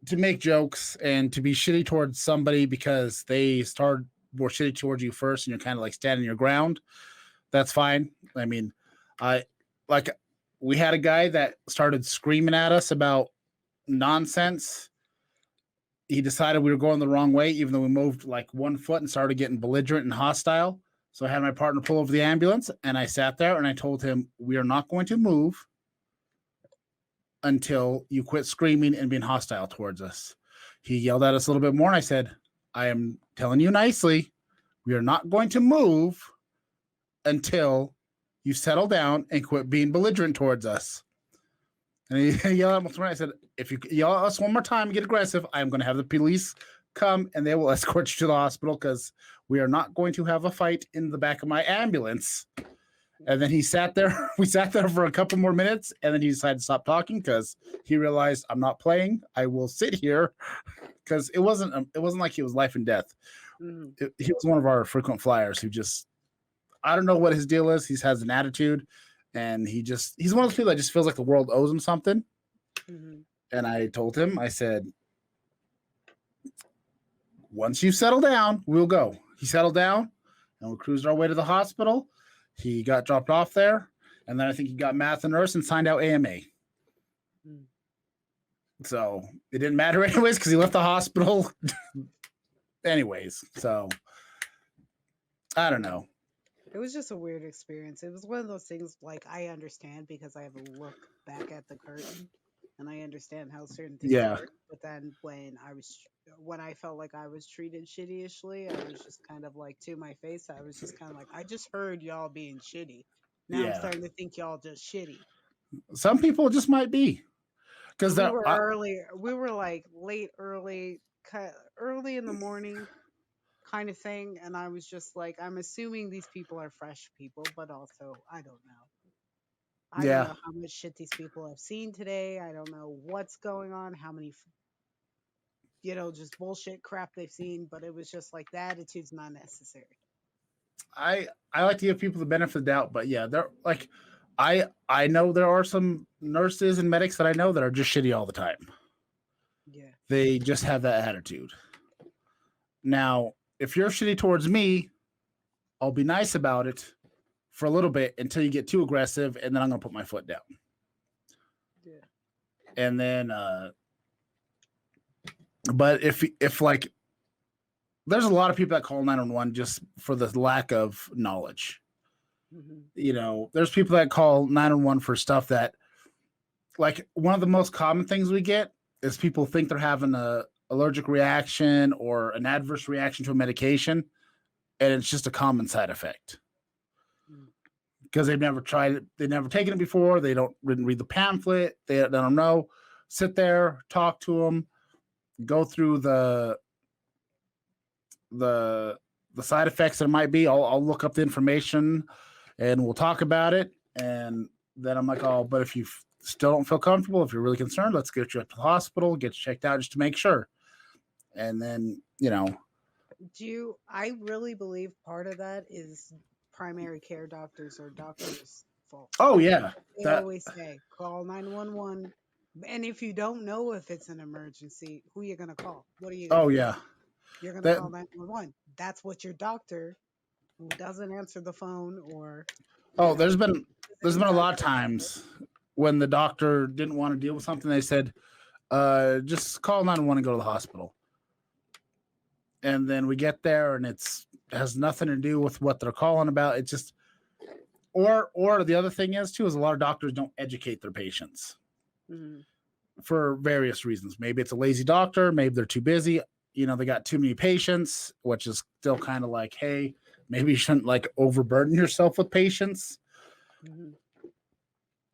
to make jokes and to be shitty towards somebody because they started more shitty towards you first and you're kind of like standing your ground, that's fine. I mean, I like we had a guy that started screaming at us about nonsense. He decided we were going the wrong way, even though we moved like 1 foot and started getting belligerent and hostile. So I had my partner pull over the ambulance and I sat there and I told him, we are not going to move until you quit screaming and being hostile towards us. He yelled at us a little bit more and I said, I am telling you nicely, we are not going to move until you settle down and quit being belligerent towards us. And he yelled at us. I said, if you yell at us one more time and get aggressive, I'm going to have the police come and they will escort you to the hospital because we are not going to have a fight in the back of my ambulance. And then he sat there. We sat there for a couple more minutes, and then he decided to stop talking because he realized I'm not playing. I will sit here because it wasn't like he was life and death. He was one of our frequent flyers who just, I don't know what his deal is. He has an attitude, and he's one of those people that just feels like the world owes him something. And I told him, I said, once you settle down, we'll go. He settled down, and we cruised our way to the hospital. He got dropped off there, and then I think he got mad at the nurse and signed out AMA. So it didn't matter anyways because he left the hospital anyways. So I don't know. It was just a weird experience. It was one of those things like I understand because I have a look back at the curtain and I understand how certain things work. But then when I felt like I was treated shittyishly, I was just kind of like to my face. I was just kind of like, I just heard y'all being shitty. Now I'm starting to think y'all just shitty. Some people just might be because we were early. We were like early in the morning kind of thing, and I was just like, I'm assuming these people are fresh people, but also I don't know. I don't know how much shit these people have seen today. I don't know what's going on, how many, just bullshit crap they've seen, but it was just like the attitude's not necessary. I like to give people the benefit of the doubt, but yeah, they're like, I know there are some nurses and medics that I know that are just shitty all the time. Yeah. They just have that attitude. Now, if you're shitty towards me, I'll be nice about it for a little bit until you get too aggressive, and then I'm going to put my foot down. Yeah. And then, but if like, there's a lot of people that call 911 just for the lack of knowledge. There's people that call 911 for stuff that, like, one of the most common things we get is people think they're having a allergic reaction or an adverse reaction to a medication, and it's just a common side effect because they've never tried it, they've never taken it before, didn't read the pamphlet, they don't know. Sit there, talk to them, go through the side effects that it might be. I'll look up the information and we'll talk about it, and then I'm like, oh, but if you still don't feel comfortable, if you're really concerned, let's get you up to the hospital, get you checked out just to make sure. And then, I really believe part of that is primary care doctors or doctors' fault. Oh, yeah. They always say, call 911. And if you don't know if it's an emergency, who are you going to call? What are you going to do? Yeah. You're going to call 911. That's what your doctor, who doesn't answer the phone or... there's been a lot of times when the doctor didn't want to deal with something, they said, just call 911 and go to the hospital. And then we get there and it has nothing to do with what they're calling about. It's just, or the other thing is a lot of doctors don't educate their patients for various reasons. Maybe it's a lazy doctor. Maybe they're too busy. They got too many patients, which is still kind of like, hey, maybe you shouldn't like overburden yourself with patients.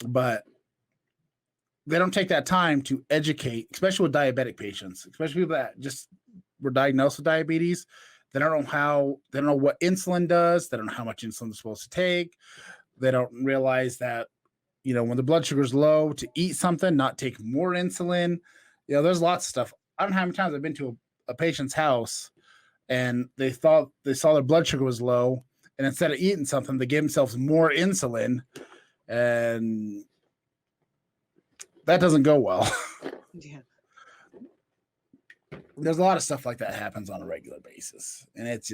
But they don't take that time to educate, especially with diabetic patients, especially people that just were diagnosed with diabetes. They don't know what insulin does. They don't know how much insulin they're supposed to take. They don't realize that, when the blood sugar is low, to eat something, not take more insulin. There's lots of stuff. I don't know how many times I've been to a patient's house and they thought they saw their blood sugar was low, and instead of eating something, they gave themselves more insulin, and that doesn't go well. Yeah. there's a lot of stuff like that happens on a regular basis, and it's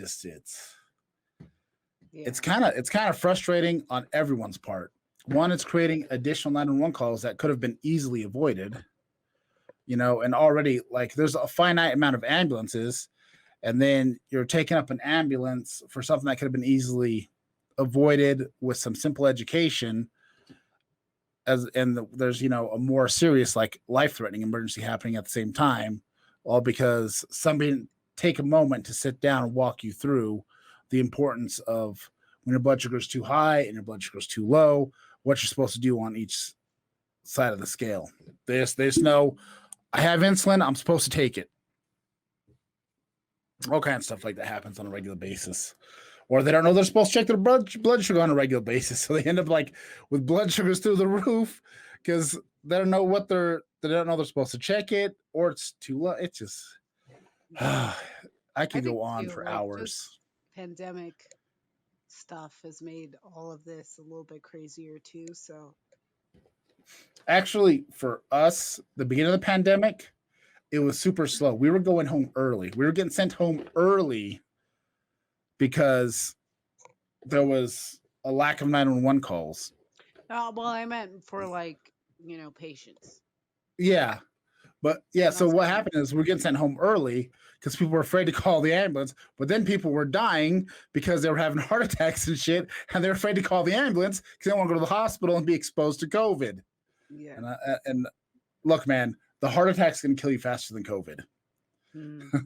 Yeah. kind of frustrating on everyone's part. One, it's creating additional 911 calls that could have been easily avoided, and already like there's a finite amount of ambulances, and then you're taking up an ambulance for something that could have been easily avoided with some simple education, there's a more serious like life-threatening emergency happening at the same time, all because somebody didn't take a moment to sit down and walk you through the importance of when your blood sugar is too high and your blood sugar is too low, what you're supposed to do on each side of the scale. There's no, I have insulin, I'm supposed to take it. All kinds of stuff like that happens on a regular basis. Or they don't know they're supposed to check their blood sugar on a regular basis, so they end up like with blood sugars through the roof because they don't know they're supposed to check it, or it's too low. It's just I I could think go on too, for like just hours. pandemic stuff has made all of this a little bit crazier too. So Actually, for us, the beginning of the pandemic, it was super slow. We were going home early. We were getting sent home early because there was a lack of 911 calls. well, I meant for like, patients. Yeah. But yeah, so That's what what I meant. happened is we're getting sent home early because people were afraid to call the ambulance. But then people were dying because they were having heart attacks and shit, and they're afraid to call the ambulance because they don't want to go to the hospital and be exposed to COVID. Yeah. And look, man, the heart attack's going to kill you faster than COVID. Mm.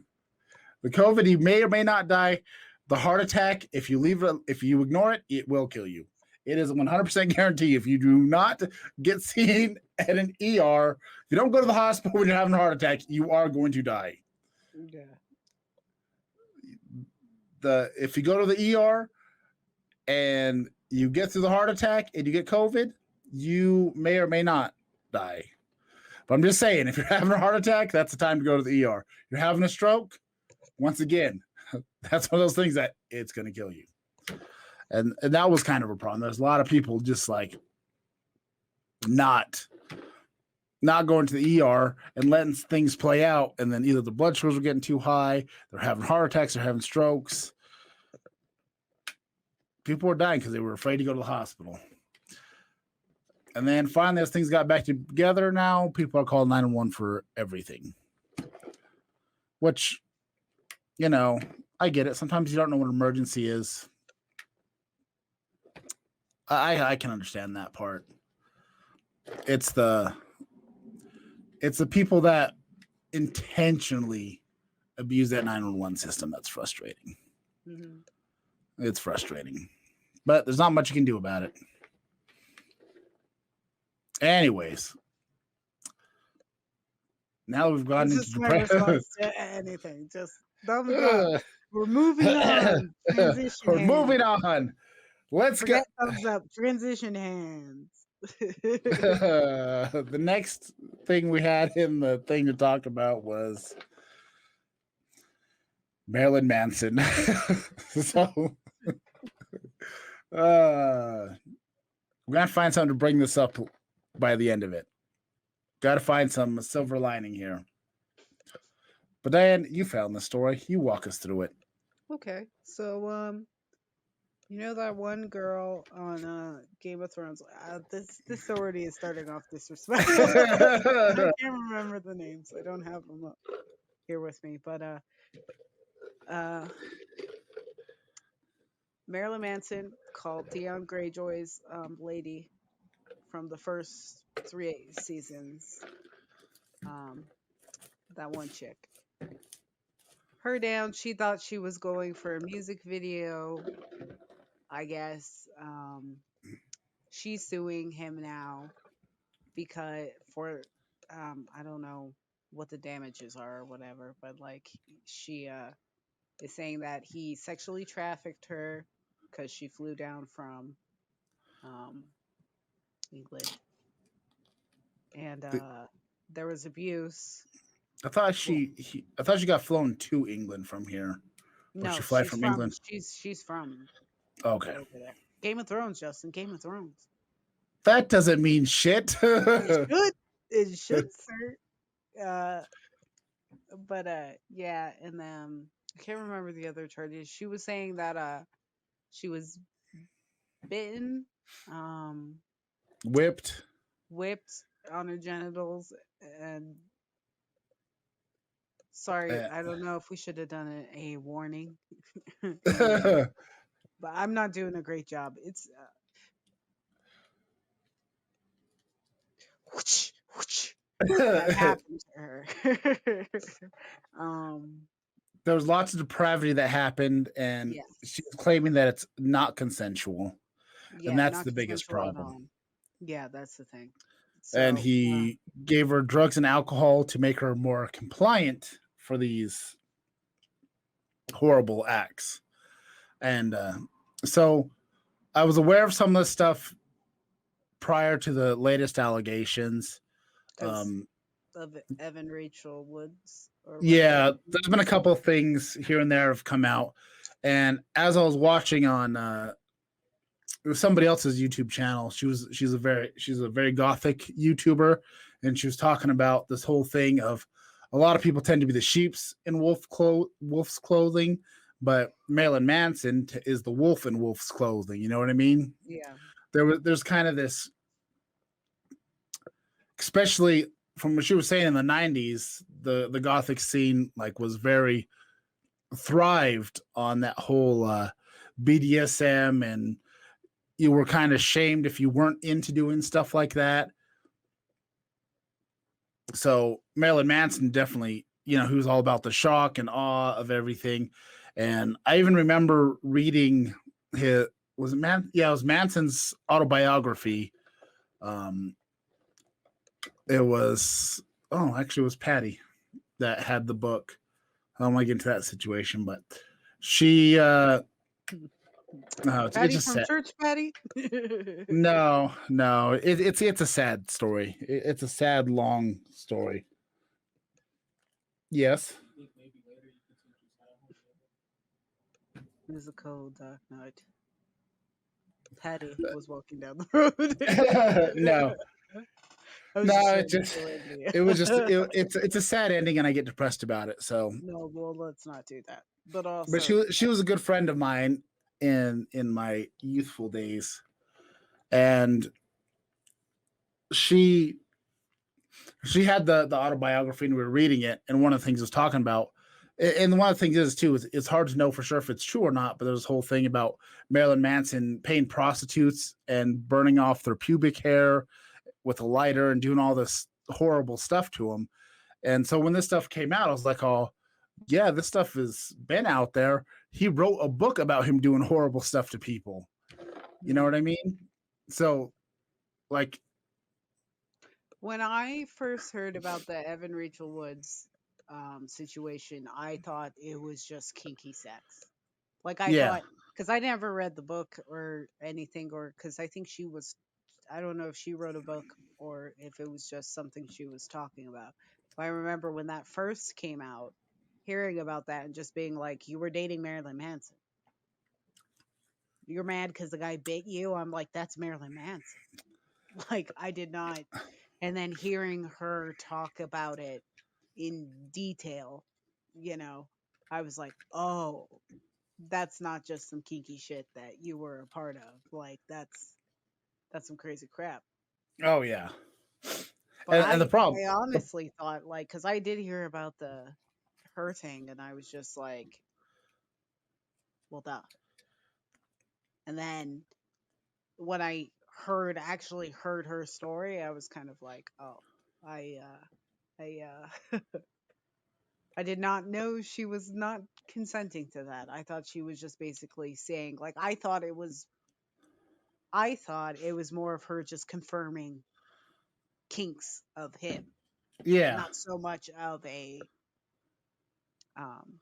The COVID, you may or may not die. The heart attack, if you ignore it, it will kill you. It is a 100% guarantee. If you do not get seen at an ER, if you don't go to the hospital when you're having a heart attack, you are going to die. Yeah. If you go to the ER and you get through the heart attack and you get COVID, you may or may not die. But I'm just saying, if you're having a heart attack, that's the time to go to the ER. You're having a stroke, once again, that's one of those things that it's going to kill you. And that was kind of a problem. There's a lot of people just like not going to the ER and letting things play out, and then either the blood sugars were getting too high, they're having heart attacks, they're having strokes. People were dying because they were afraid to go to the hospital. And then finally, as things got back together, now people are calling 911 for everything. Which, I get it. Sometimes you don't know what an emergency is. I can understand that part. It's the people that intentionally abuse that 911 system that's frustrating. Mm-hmm. It's frustrating. But there's not much you can do about it. Anyways, now that we've gotten This into is my depression. response to anything. Just thumbs up. We're moving on. Transition We're hands. moving on. Let's Forget thumbs up. Transition hands. The next thing we had in the thing to talk about was Marilyn Manson. So we're gonna find something to bring this up by the end of it. Got to find some silver lining here. But Diane, you found the story. You walk us through it. Okay, so that one girl on Game of Thrones. This already is starting off disrespectful. I can't remember the names. I don't have them up here with me, but uh, Marilyn Manson called Theon Greyjoy's lady from the first 3 seasons. Um, that one chick. Her down. She thought she was going for a music video. I guess she's suing him now because for I don't know what the damages are or whatever, but like she is saying that he sexually trafficked her because she flew down from um, England, and there was abuse. I thought Well, I thought she got flown to England from here. Or no, she fly from England? she's from Okay. over there. Game of Thrones, Justin. Game of Thrones. That doesn't mean shit. It should, sir. But yeah, and then I can't remember the other charges. She was saying that she was bitten, um, Whipped. whipped on her genitals, and sorry, Uh, I don't know if we should have done a warning in the, but I'm not doing a great job. It's whoosh, whoosh, that happened to her. um, there was lots of depravity that happened, and she yes, was claiming that it's not consensual, and yeah, that's not the biggest consensual at problem. all. Yeah, that's the thing. And So, he gave her drugs and alcohol to make her more compliant for these horrible acts. And so I was aware of some of this stuff prior to the latest allegations. because Um, of Evan Rachel Woods or whatever. yeah, there's been a couple of things here and there have come out, and as I was watching on it was somebody else's YouTube channel. She's a very gothic YouTuber, and she was talking about this whole thing of a lot of people tend to be the sheep's in wolf's clothing, but Marilyn Manson is the wolf in wolf's clothing. You know what I mean? Yeah. There's kind of this, especially from what she was saying in the 90s, the gothic scene like was very thrived on that whole BDSM, and you were kind of shamed if you weren't into doing stuff like that. So Marilyn Manson definitely, he was all about the shock and awe of everything. And I even remember reading his was it Man yeah, it was Manson's autobiography. Um it was actually it was Patty that had the book. I don't want to get into that situation, but she no, it's Patty just from sad. Church Patty? No, it's a sad story. It's a sad, long story. Yes. There's a cold dark night. Patty was walking down the road. No, I was just no, trying to kill India. it was just it's a sad ending, and I get depressed about it. So, No, well, let's not do that. But but also, she was a good friend of mine in my youthful days, and she she had the autobiography, and we were reading it, and one of the things it was talking about, and one of the things is too is it's hard to know for sure if it's true or not, but there's this whole thing about Marilyn Manson paying prostitutes and burning off their pubic hair with a lighter and doing all this horrible stuff to them. And so when this stuff came out, I was like, oh, yeah, this stuff has been out there. He wrote a book about him doing horrible stuff to people. You know mm, what I mean? So, like, when I first heard about the Evan Rachel Woods situation, I thought it was just kinky sex. Like I yeah, thought, because I never read the book or anything, or because I think she was, I don't know if she wrote a book or if it was just something she was talking about. But I remember when that first came out, hearing about that and just being like, you were dating Marilyn Manson. You're mad because the guy bit you. I'm like, that's Marilyn Manson. Like, I did not. And then hearing her talk about it in detail, you know, I was like, oh, that's not just some kinky shit that you were a part of. Like, that's some crazy crap. oh yeah, But and the problem, I honestly thought like, because I did hear about the her thing, and I was just like, well, duh. And then when I actually heard her story, I was kind of like, oh, I I I did not know she was not consenting to that. I thought she was just basically saying like I thought it was more of her just confirming kinks of him, yeah, not so much of a um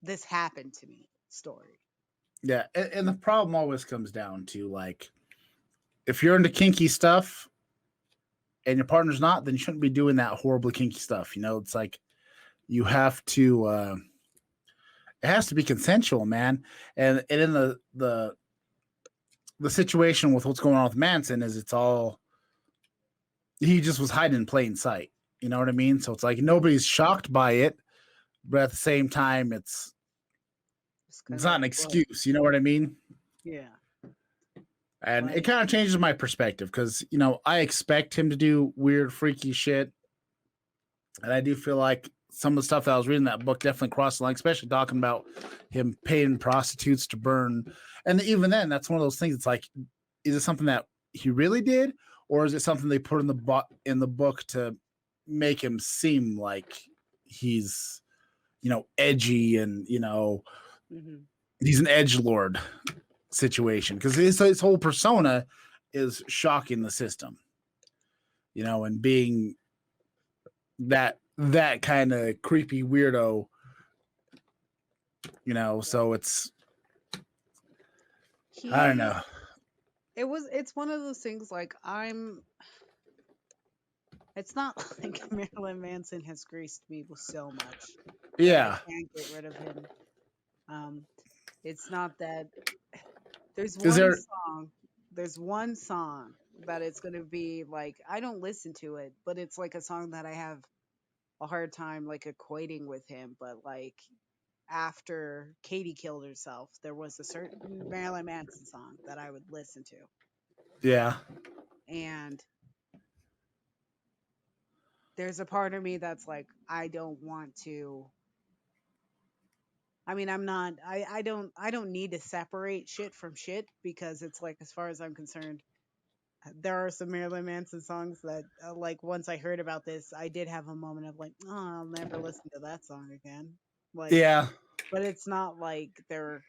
this happened to me story. yeah, and the problem always comes down to like if you're into kinky stuff and your partner's not, then you shouldn't be doing that horribly kinky stuff. It's like you have to. It has to be consensual, man. And in the situation with what's going on with Manson is it's all he just was hiding in plain sight. You know what I mean? So it's like nobody's shocked by it, but at the same time, It's kind it's of not an like, what? excuse. You know what I mean? Yeah. And it Like, kind of changes my perspective because I expect him to do weird, freaky shit, and I do feel like some of the stuff that I was reading in that book definitely crossed the line, especially talking about him paying prostitutes to burn. And even then, that's one of those things. It's like, is it something that he really did, or is it something they put in the book to make him seem like he's edgy and hmm he's an edge lord situation because his whole persona is shocking the system, and being that kind of creepy weirdo, so I don't he, know. it's one of those things like it's not like Marilyn Manson has graced me with so much that I Yeah. can't get rid of him. Um, it's not that there's Is one there song, there's one song that it's going to be like, I don't listen to it, but it's like a song that I have a hard time like equating with him. But like after Katie killed herself, there was a certain Marilyn Manson song that I would listen to. yeah. And there's a part of me that's like, I don't want to. I mean, I'm not. I don't need to separate shit from shit because it's like, as far as I'm concerned, there are some Marilyn Manson songs that, like, once I heard about this, I did have a moment of like, oh, I'll never listen to that song again. Like, Yeah. but it's not like they're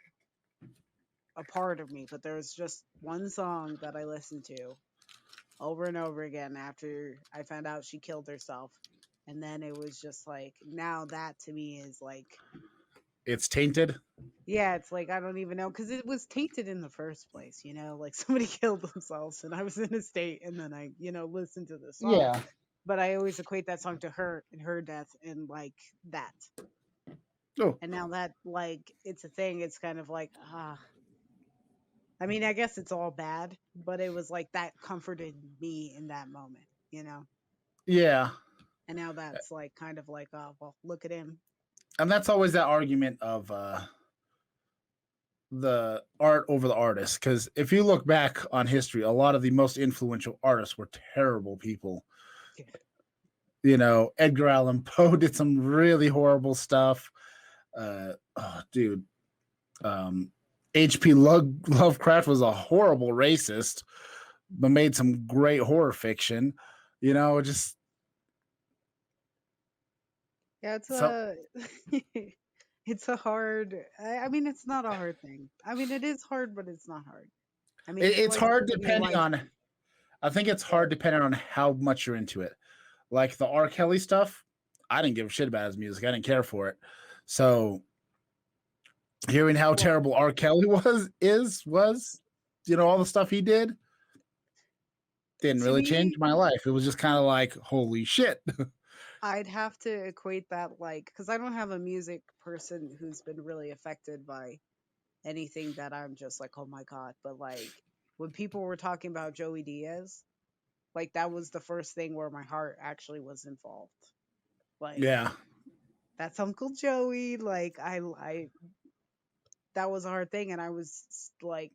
a part of me. But there's just one song that I listened to over and over again after I found out she killed herself, and then it was just like, now that to me is like, It's tainted. yeah, it's like I don't even know because it was tainted in the first place, like somebody killed themselves and I was in a state and then I, listened to the song. Yeah. But I always equate that song to her and her death and like that. Oh. And now that like it's a thing, it's kind of like, I mean, I guess it's all bad, but it was like that comforted me in that moment. Yeah. And now that's like kind of like, oh well, look at him. And that's always that argument of the art over the artist. Because if you look back on history, a lot of the most influential artists were terrible people. Edgar Allan Poe did some really horrible stuff. Oh, dude. Um, H.P. Lovecraft was a horrible racist, but made some great horror fiction. Just Yeah, it's so a it's a hard. I mean, it's not a hard thing. I mean, it is hard, but it's not hard. I mean, if you it's like hard somebody you depending like, on. I think it's yeah, hard depending on how much you're into it. Like the R. Kelly stuff, I didn't give a shit about his music. I didn't care for it. So hearing how well, terrible R. Kelly was, all the stuff he did didn't to really change me, my life. It was just kind of like, holy shit. I'd have to equate that like because I don't have a music person who's been really affected by anything that I'm just like, oh my god. But like when people were talking about Joey Diaz, like that was the first thing where my heart actually was involved. Like Yeah. that's Uncle Joey. Like I that was a hard thing, and I was like,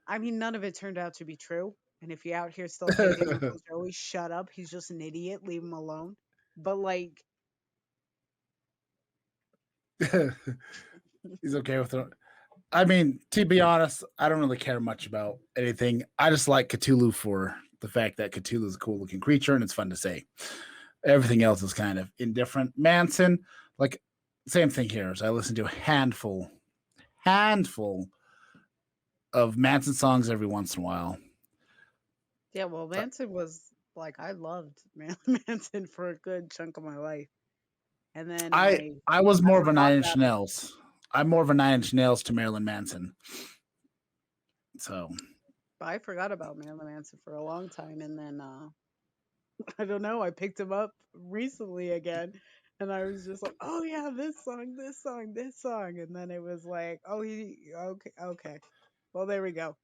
I mean, none of it turned out to be true. And if you're out here still hating Uncle Joey, shut up. He's just an idiot. Leave him alone. But like, He's okay with it. I mean, to be honest, I don't really care much about anything. I just like Cthulhu for the fact that Cthulhu is a cool looking creature and it's fun to say. Everything else is kind of indifferent. Manson, like same thing here. As I listen to a handful of Manson songs every once in a while. yeah, well, Manson was like, I loved Manson for a good chunk of my life. And then I was I more of a forgot Nine Inch about him. Nails. I'm more of a Nine Inch Nails to Marilyn Manson. So But I forgot about Marilyn Manson for a long time. And then, I don't know, I picked him up recently again. And I was just like, oh yeah, this song, this song, this song. And then it was like, oh, okay, okay. Well, there we go.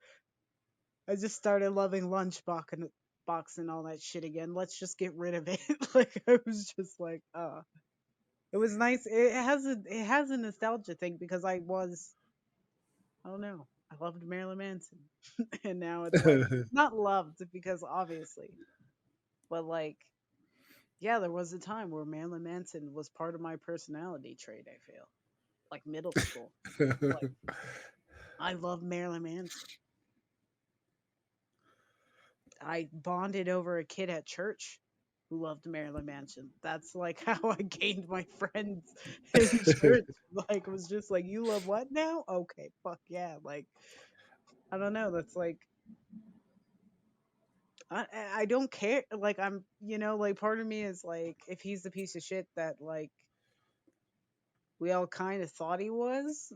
I just started loving Lunchbox, box and all that shit again. Let's just get rid of it. Like I was just like, it was nice. It has a nostalgia thing because I don't know. I loved Marilyn Manson. And now it's like not loved because obviously, but like yeah, there was a time where Marilyn Manson was part of my personality trait, I feel. Like middle school. Like I love Marilyn Manson. I bonded over a kid at church who loved Marilyn Manson. That's like how I gained my friends in church. Like it was just like, you love what now? Okay, fuck yeah. Like I don't know. That's like I don't care. Like like part of me is like, if he's the piece of shit that like we all kind of thought he was,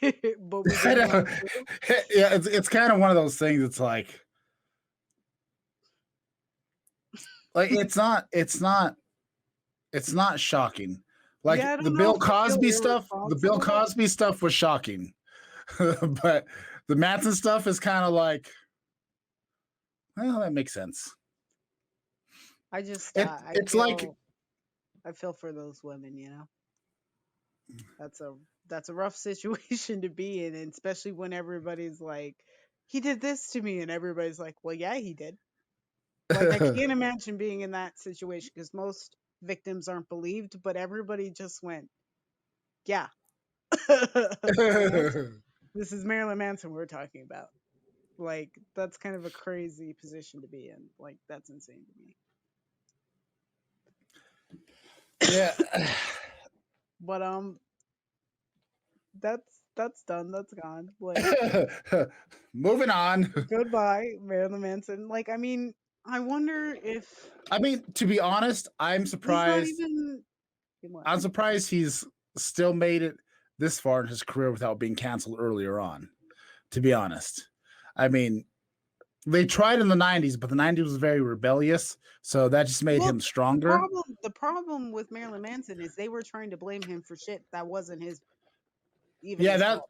but we I didn't know. want to. Yeah, it's kind of one of those things. It's like it's not shocking. Yeah, Like I don't know if I feel The Bill irresponsible. Cosby stuff was shocking, but the Manson stuff is kind of like, well, that makes sense. I just It I it's like feel for those women. That's a rough situation to be in, and especially when everybody's like, he did this to me, and everybody's like, well, yeah, he did. Like I can't imagine being in that situation because most victims aren't believed, but everybody just went, yeah. you know, this is Marilyn Manson we're talking about. Like that's kind of a crazy position to be in. Like that's insane to me. yeah. But that's done. That's gone. Like Moving on. goodbye, Marilyn Manson. Like I wonder if I mean, to be honest, he's not even what? I'm surprised he's still made it this far in his career without being canceled earlier on. To be honest, I mean, they tried in the '90s, but the '90s was very rebellious, so that just made Well, him stronger. the problem with Marilyn Manson is they were trying to blame him for shit that wasn't even Yeah, his that fault.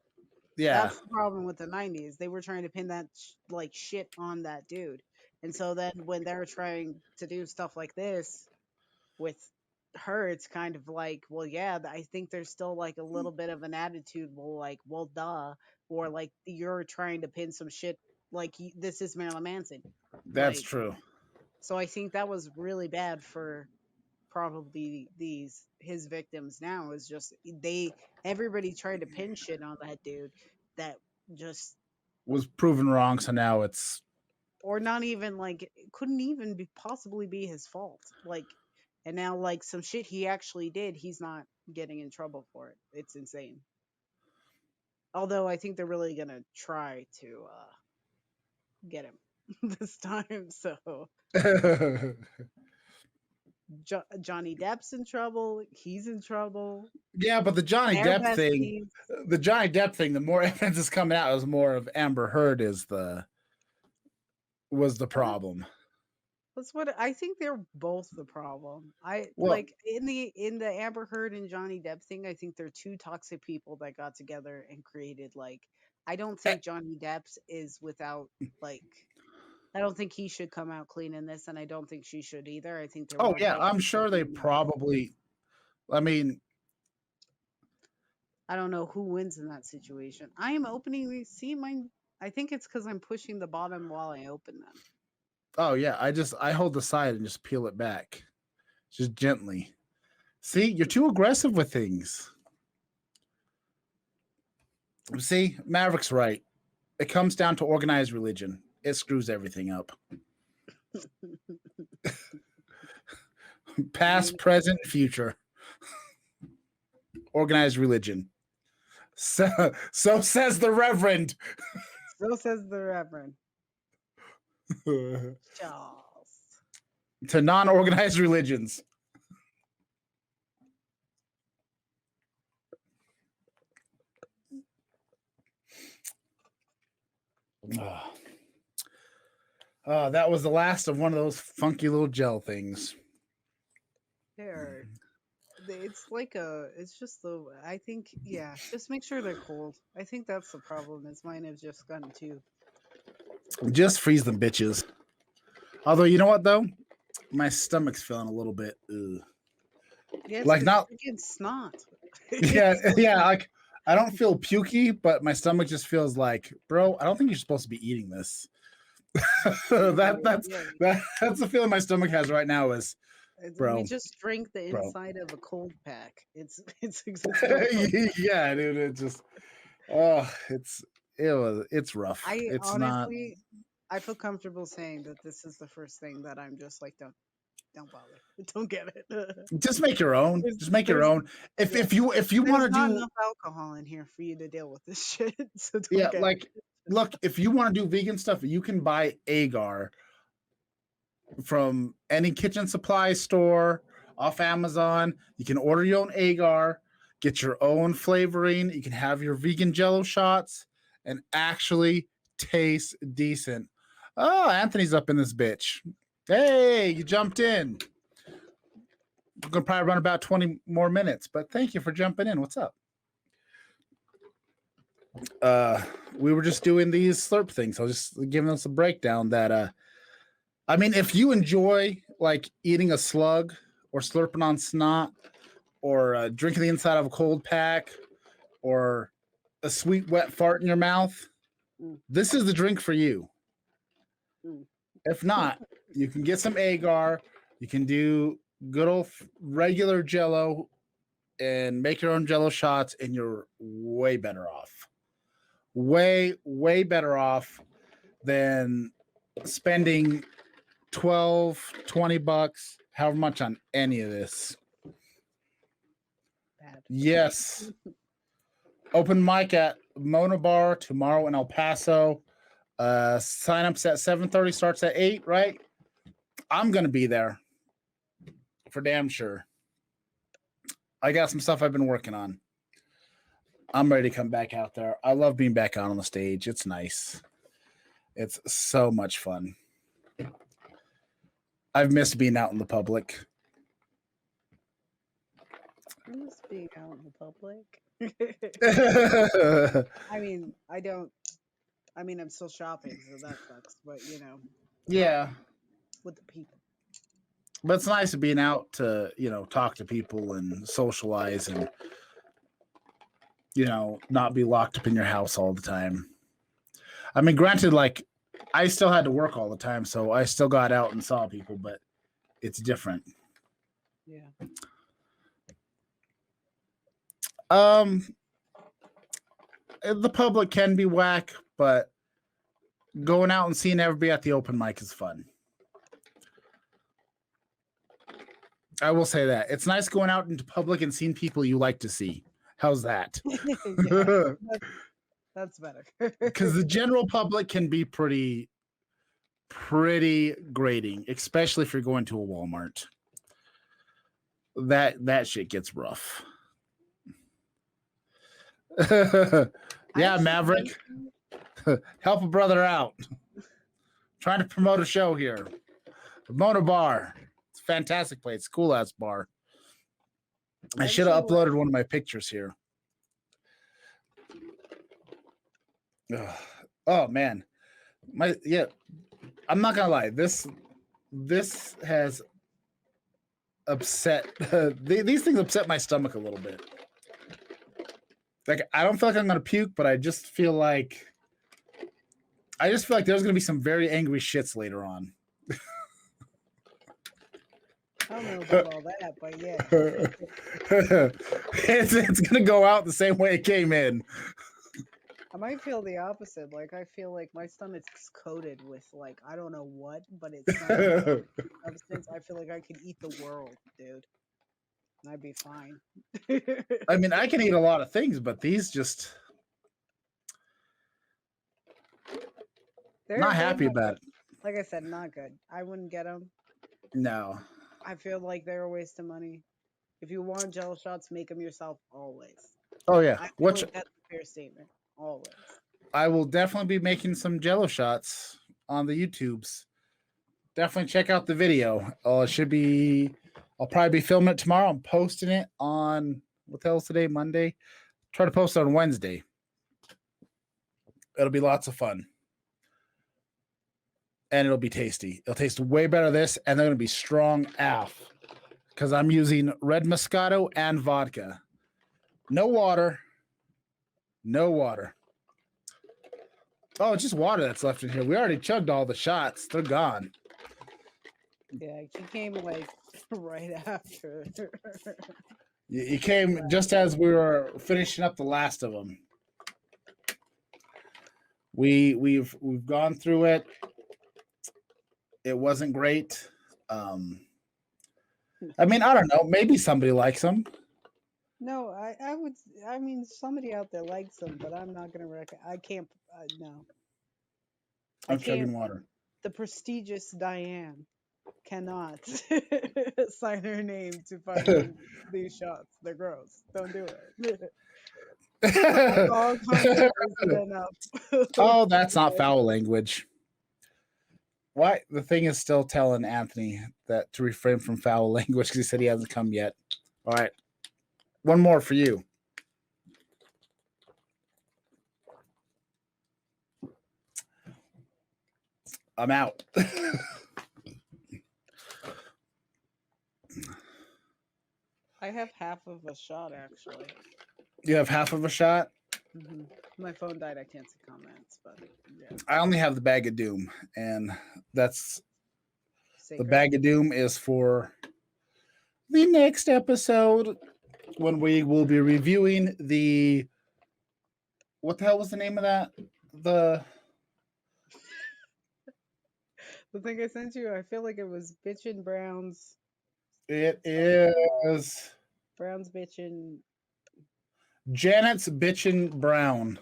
yeah, That's the problem with the '90s. They were trying to pin that like shit on that dude, and so then when they're trying to do stuff like this with her, it's kind of like, well, yeah, I think there's still like a little bit of an attitude, well, like, well, duh, or like you're trying to pin some shit like this is Marilyn Manson, that's like. true. So I think that was really bad for probably these his victims now is just everybody tried to pin shit on that dude that just Was proven wrong, so now it's or not even like it couldn't even be possibly be his fault, like, and now like some shit he actually did, he's not getting in trouble for it. It's insane. Although I think they're really gonna try to get him this time. So Johnny Depp's in trouble, he's in trouble. yeah, but Their besties. The Johnny Depp thing, the more evidence is coming out, is more of Amber Heard was the problem. That's what I think. They're both the problem. I Well, like in the Amber Heard and Johnny Depp thing. I think they're two toxic people that got together and created like. I don't eh, think Johnny Depp's is without like. I don't think he should come out clean in this, and I don't think she should either. I think they're oh both yeah, like. I'm sure they probably. I mean, I don't know who wins in that situation. I am opening these. See my. I think it's because I'm pushing the bottom while I open them. oh yeah, I hold the side and just peel it back, just gently. See, you're too aggressive with things. See, Maverick's right. It comes down to organized religion. It screws everything up. I Past, mean, present, future. Organized religion. So says the Reverend. so says the Reverend To Charles. non-organized religions. That was the last of one of those funky little gel things. There. It's like it's just the, I think, yeah, just make sure they're cold. I think that's the problem, is mine have just gotten too. Just freeze them bitches. Although, you know what though, my stomach's feeling a little bit, Yeah, it's like because not. you're freaking snot. Yeah, It's yeah. Like I don't feel pukey, but my stomach just feels like, bro. I don't think you're supposed to be eating this. that that's yeah. that's the feeling my stomach has right now. Is We bro, just drink the bro. inside of a cold pack. It's going on. Yeah, dude. It just oh, it's rough. I It's not. honestly, I feel comfortable saying that this is the first thing that I'm just like, don't bother, don't get it. Just make your own. there's, Just make your there's, own. If yeah, if you if you want there's to not do enough alcohol in here for you to deal with this shit, so yeah, don't get like look, if you want to do vegan stuff, you can buy agar from any kitchen supply store off Amazon. You can order your own agar, get your own flavoring. You can have your vegan jello shots and actually taste decent. Oh, Anthony's up in this bitch. Hey, you jumped in. We're going to probably run about 20 more minutes, but thank you for jumping in. What's up? We were just doing these slurp things. I was just giving us a breakdown that I mean, if you enjoy like eating a slug or slurping on snot or drinking the inside of a cold pack or a sweet wet fart in your mouth, Mm. this is the drink for you. Mm. If not, you can get some agar. You can do good old regular jello and make your own jello shots, and you're way better off. Way better off than spending 12, 20 bucks, however much on any of this. bad. Yes. Open mic at Mona Bar tomorrow in El Paso. Sign-ups at 7:30, starts at 8, right? I'm going to be there for damn sure. I got some stuff I've been working on. I'm ready to come back out there. I love being back out on the stage. It's nice. It's so much fun. I've missed being out in the public. Who's being out in the public? I mean, I don't. I mean, I'm still shopping, so that sucks. But you know, Yeah. with the people. But it's nice being out to, talk to people and socialize and, not be locked up in your house all the time. I mean, granted, like, I still had to work all the time, so I still got out and saw people, but it's different. Yeah. The public can be whack, but going out and seeing everybody at the open mic is fun. I will say that. It's nice going out into public and seeing people you like to see. How's that? Yeah, that's better. Because the general public can be pretty grating, especially if you're going to a Walmart. That shit gets rough. Yeah, Maverick. Help a brother out. Trying to promote a show here. Mona Bar. It's a fantastic place. Cool ass bar. I should have uploaded one of my pictures here. Oh man. I'm not gonna lie. This has upset these things upset my stomach a little bit. Like I don't feel like I'm gonna puke, but I just feel like there's gonna be some very angry shits later on. I don't know about all that, but yeah. It's gonna go out the same way it came in. I might feel the opposite. Like I feel like my stomach's coated with like I don't know what, but it's not substance. I feel like I could eat the world, dude. And I'd be fine. I mean, I can eat a lot of things, but these just not happy about it. Like I said, not good. I wouldn't get them. No. I feel like they're a waste of money. If you want Jello shots, make them yourself always. Oh yeah. I feel like that's a fair statement. Always. I will definitely be making some Jello shots on the YouTubes. Definitely check out the video. It should be. I'll probably be filming it tomorrow. I'm posting it on what the hell is today? Monday. Try to post it on Wednesday. It'll be lots of fun. and it'll be tasty. It'll taste way better this, and they're going to be strong AF because I'm using red Moscato and vodka. No water. No water. Oh, it's just water that's left in here. We already chugged all the shots. They're gone. Yeah, he came like right after. You came just as we were finishing up the last of them. We've gone through it. It wasn't great. I mean, I don't know. Maybe somebody likes them. No, I would. I mean, somebody out there likes them, but I'm not gonna I can't. No, I'm chugging water. The prestigious Diane cannot sign her name to fucking these shots. They're gross. Don't do it. Oh, that's not foul language. Why? The thing is still telling Anthony that to refrain from foul language because he said he hasn't come yet. All right. One more for you. I'm out. I have half of a shot, actually. You have half of a shot? Mm-hmm. My phone died. I can't see comments, but yeah. I only have the bag of doom, and that's Sacred. The bag of doom is for the next episode when we will be reviewing the. What the hell was the name of that? The thing I sent you, I feel like it was Bitchin' Browns. It is Brown's Bitchin'. Janet's Bitchin' Brown.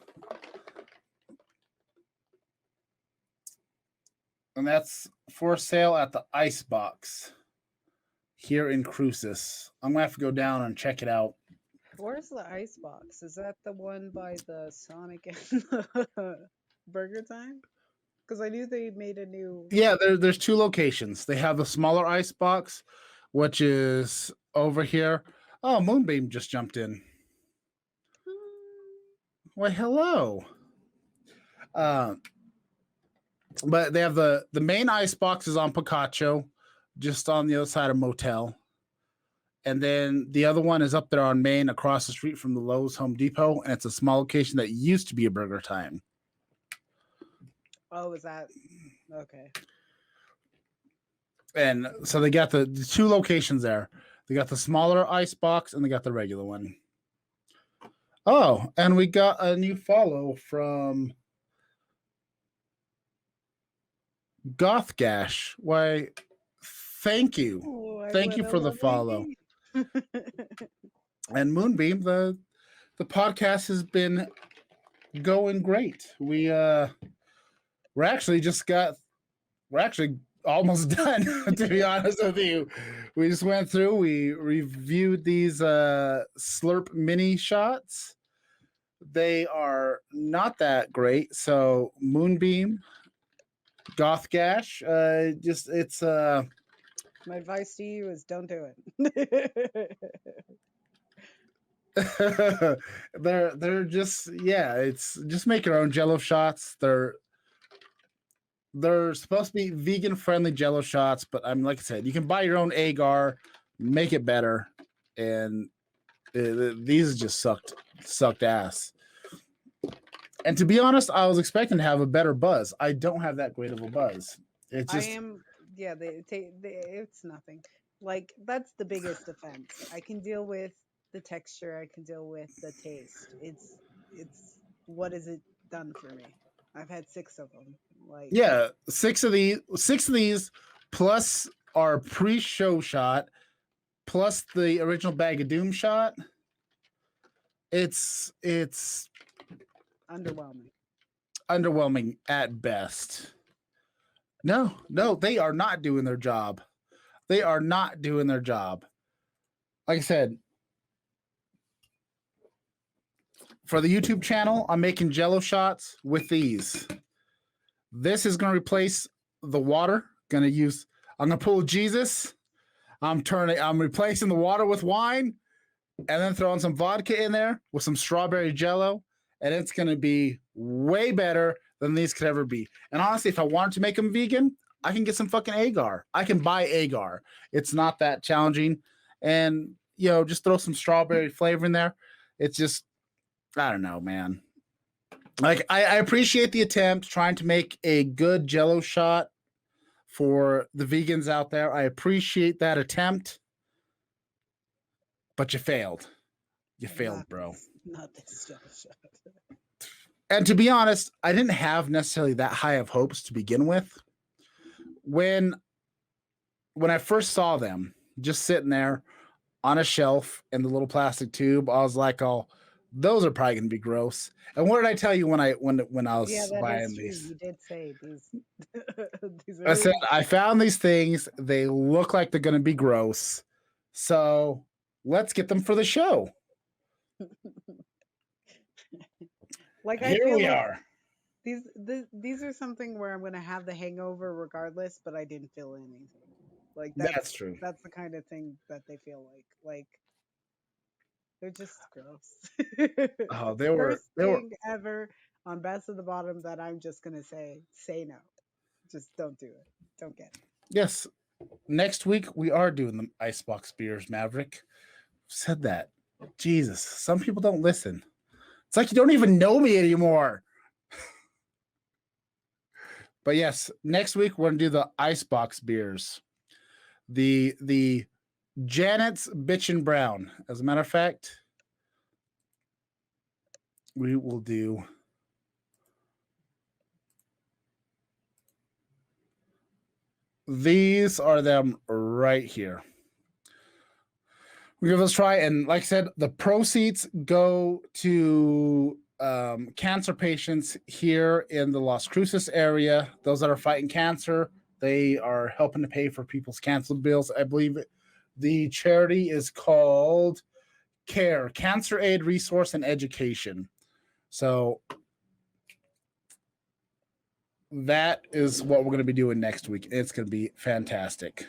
And that's for sale at the Icebox here in Cruces. I'm going to have to go down and check it out. Where's the Icebox? Is that the one by the Sonic and the Burger Time? Because I knew they made a new... Yeah, there's two locations. They have the smaller Icebox, which is over here. Oh, Moonbeam just jumped in. Why, hello. But they have the main Icebox is on Picacho, just on the other side of Motel. And then the other one is up there on Main across the street from the Lowe's Home Depot. And it's a small location that used to be a Burger Time. Oh, is that? Okay. And so they got the two locations there. They got the smaller Icebox and they got the regular one. Oh, and we got a new follow from Gothgash. Why, thank you. Oh, thank you for the follow. And Moonbeam, the podcast has been going great. We're actually almost done, to be honest with you. We just went through, we reviewed these Slurp mini shots. They are not that great. So Moonbeam, Gothgash, it's my advice to you is don't do it. they're just, yeah, it's just make your own Jello shots. They're supposed to be vegan friendly Jello shots, but I'm like I said, you can buy your own agar, make it better, and these just sucked ass. And to be honest, I was expecting to have a better buzz. I don't have that great of a buzz. It's just it's nothing. Like, that's the biggest offense. I can deal with the texture. I can deal with the taste. It's what has it done for me? I've had 6 of them. Like, yeah, 6 of these plus our pre-show shot plus the original Bag of Doom shot. It's underwhelming at best. No, they are not doing their job. Like I said, for the YouTube channel, I'm making Jello shots with these. This is going to replace the water. I'm going to pull Jesus. I'm replacing the water with wine and then throwing some vodka in there with some strawberry Jello. And it's going to be way better than these could ever be. And honestly, if I wanted to make them vegan, I can get some fucking agar. I can buy agar. It's not that challenging. And, just throw some strawberry flavor in there. It's just, I don't know, man. Like, I appreciate the attempt trying to make a good Jello shot for the vegans out there. I appreciate that attempt, but you failed. You failed, bro. Not this Jello shot. And to be honest, I didn't have necessarily that high of hopes to begin with. When I first saw them just sitting there on a shelf in the little plastic tube, I was like, "Oh, those are probably going to be gross." And what did I tell you when I was buying these? You did say these. These I said I found these things. They look like they're going to be gross, so let's get them for the show. Like Here we are. These are something where I'm going to have the hangover regardless, but I didn't feel anything. Like that's true. That's the kind of thing that they feel like. Like they're just gross. Oh, they were ever on Best of the Bottom that I'm just gonna say no. Just don't do it. Don't get it. Yes. Next week we are doing the Icebox beers, Maverick. Said that. Jesus. Some people don't listen. It's like you don't even know me anymore. But yes, next week we're gonna do the Icebox beers. The Janet's Bitchin' Brown. As a matter of fact, we will do these are them right here. We give this a try, and like I said, the proceeds go to cancer patients here in the Las Cruces area. Those that are fighting cancer, they are helping to pay for people's cancer bills. I believe the charity is called CARE, Cancer Aid Resource and Education. So that is what we're going to be doing next week. It's going to be fantastic.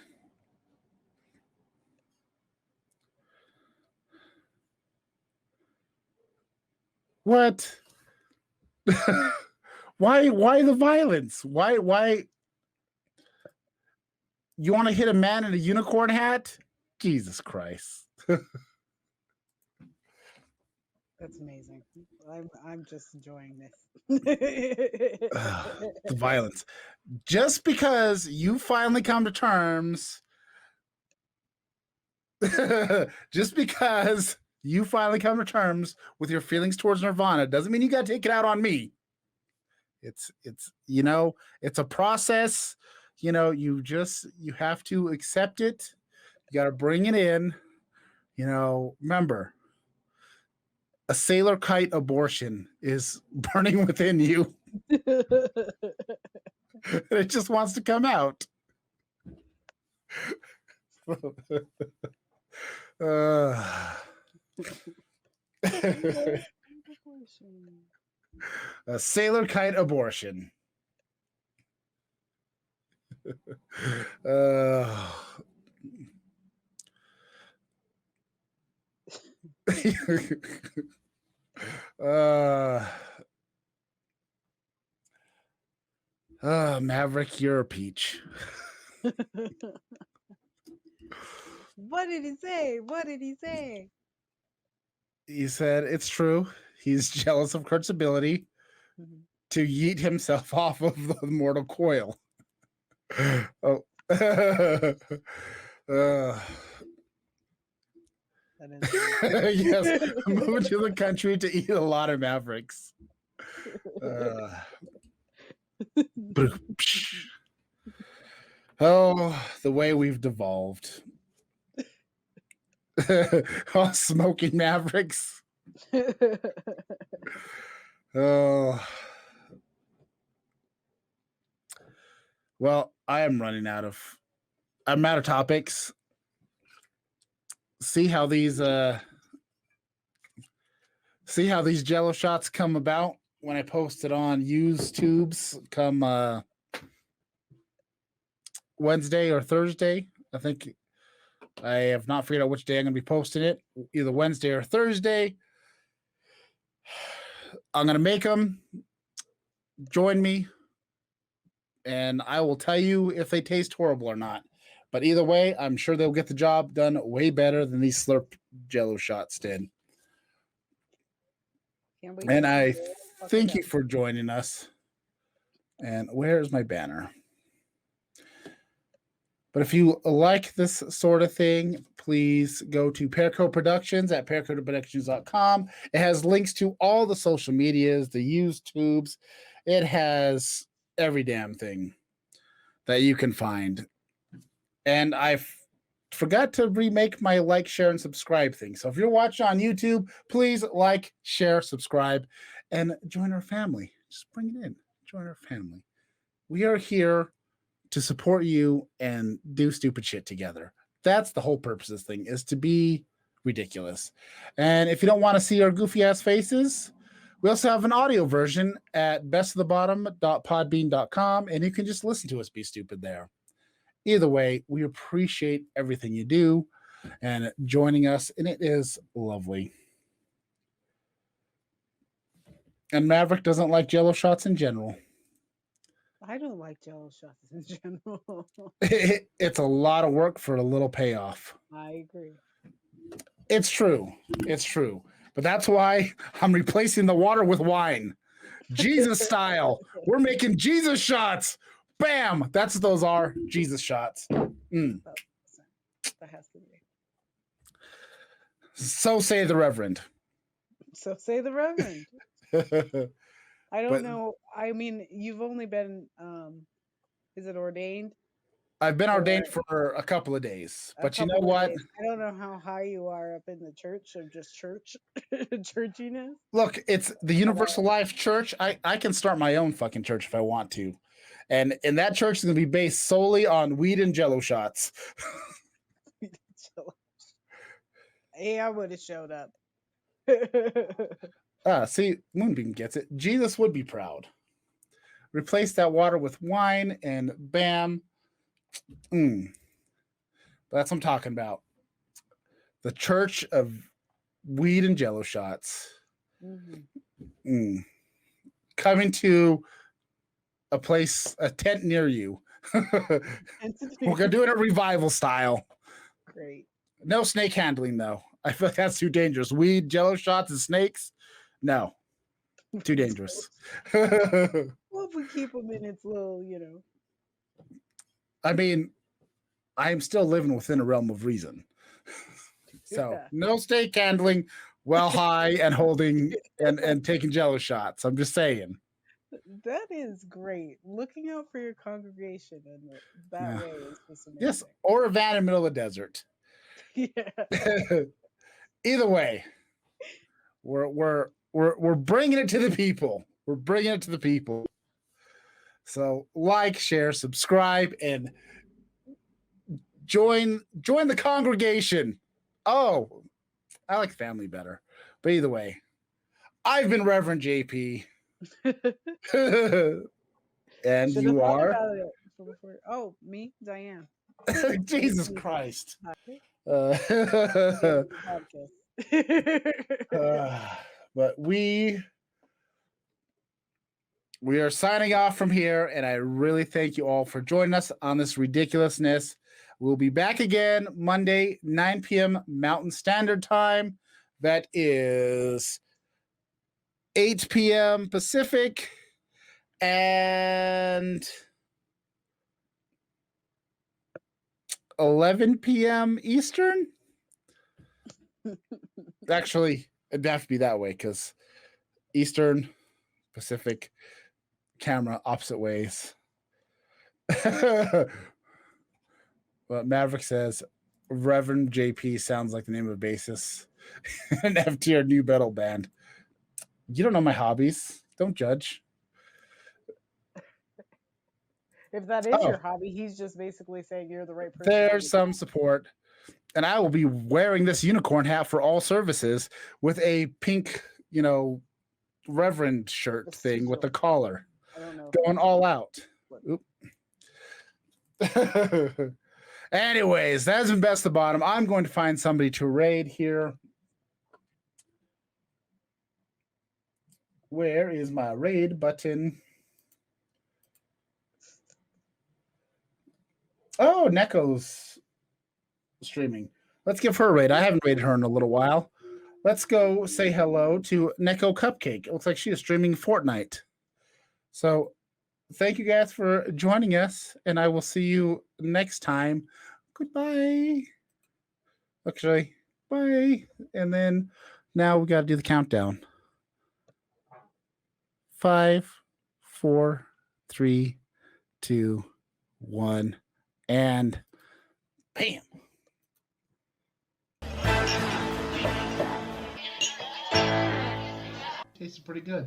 What? Why the violence? Why you want to hit a man in a unicorn hat? Jesus Christ. That's amazing. I'm just enjoying this. The violence. Just because you finally come to terms just because you finally come to terms with your feelings towards Nirvana doesn't mean you got to take it out on me. It's it's a process. You have to accept it. You got to bring it in. Remember, a sailor kite abortion is burning within you. It just wants to come out. A sailor kite abortion. Maverick, you're a peach. What did he say? What did he say? He said it's true. He's jealous of Kurt's ability to yeet himself off of the mortal coil. Oh. Yes, moved to the country to eat a lot of Mavericks. Oh, the way we've devolved. Oh, smoking Mavericks. Oh. Well, I'm out of topics. See how these Jello shots come about when I post it on used tubes come Wednesday or Thursday. I think I have not figured out which day I'm going to be posting it, either Wednesday or Thursday. I'm going to make them. join me, and I will tell you if they taste horrible or not. But either way, I'm sure they'll get the job done way better than these Slurp Jello shots did. Can't wait And to see I where the fuck it thank you goes. for joining us. And where's my banner? But if you like this sort of thing, please go to Paraco Productions at paracoproductions.com. It has links to all the social medias, the YouTubes. It has every damn thing that you can find. And I forgot to remake my like, share, and subscribe thing. So if you're watching on YouTube, please like, share, subscribe, and join our family. Just bring it in. Join our family. We are here to support you and do stupid shit together. That's the whole purpose of this thing, is to be ridiculous. And if you don't want to see our goofy ass faces, we also have an audio version at bestofthebottom.podbean.com, and you can just listen to us be stupid there. Either way, we appreciate everything you do and joining us, and it is lovely. And Maverick doesn't like Jello shots in general. I don't like Jello shots in general. It's a lot of work for a little payoff. I agree. It's true. It's true. But that's why I'm replacing the water with wine. Jesus style. We're making Jesus shots. Bam. That's what those are. Jesus shots. Mm. That has to be. So say the Reverend. So say the Reverend. I don't But know. I mean, you've only been, is it ordained? I've been For ordained for a couple of days. a But you know couple of what? days. I don't know how high you are up in the church of just church, churchiness. Look, it's the Universal Life Church. I can start my own fucking church if I want to. And that church is going to be based solely on weed and Jello shots. Hey, I would have showed up. See, Moonbeam gets it. Jesus would be proud. Replace that water with wine and bam. That's what I'm talking about. The church of weed and Jello shots. Mm-hmm. Coming to a place, a tent near you. We're gonna do it a revival style. Great. No snake handling though. I feel like that's too dangerous. Weed, Jello shots, and snakes. No, too dangerous. Well, if we keep them in its little, I mean, I'm still living within a realm of reason. So no snake handling while high and holding and taking Jello shots. I'm just saying. That is great. Looking out for your congregation in that way is just amazing. Yes, or a van in the middle of the desert. Yeah. Either way, we're bringing it to the people. We're bringing it to the people. So like, share, subscribe, and join the congregation. Oh, I like family better. But either way, I've been Reverend JP. And you are? Oh, me, Diane. Jesus Christ. But we are signing off from here, and I really thank you all for joining us on this ridiculousness. We'll be back again Monday, 9 p.m. Mountain Standard Time. That is 8 p.m. Pacific and 11 p.m. Eastern. Actually, it'd have to be that way because Eastern, Pacific, camera opposite ways. But Maverick says Reverend JP sounds like the name of a bassist. An F-tier new metal band. You don't know my hobbies. Don't judge. If that is your hobby, he's just basically saying you're the right person. There's some support. And I will be wearing this unicorn hat for all services with a pink, Reverend shirt thing with the collar. I don't know. Going all out. Anyways, that's been Best of the Bottom. I'm going to find somebody to raid here. Where is my raid button? Oh, Neko's streaming. Let's give her a raid. I haven't rated her in a little while. Let's go say hello to Neko Cupcake. It looks like she is streaming Fortnite. So thank you guys for joining us, and I will see you next time. Goodbye. Actually, bye. And then now we got to do the countdown. 5, 4, 3, 2, 1, and bam. Tastes pretty good.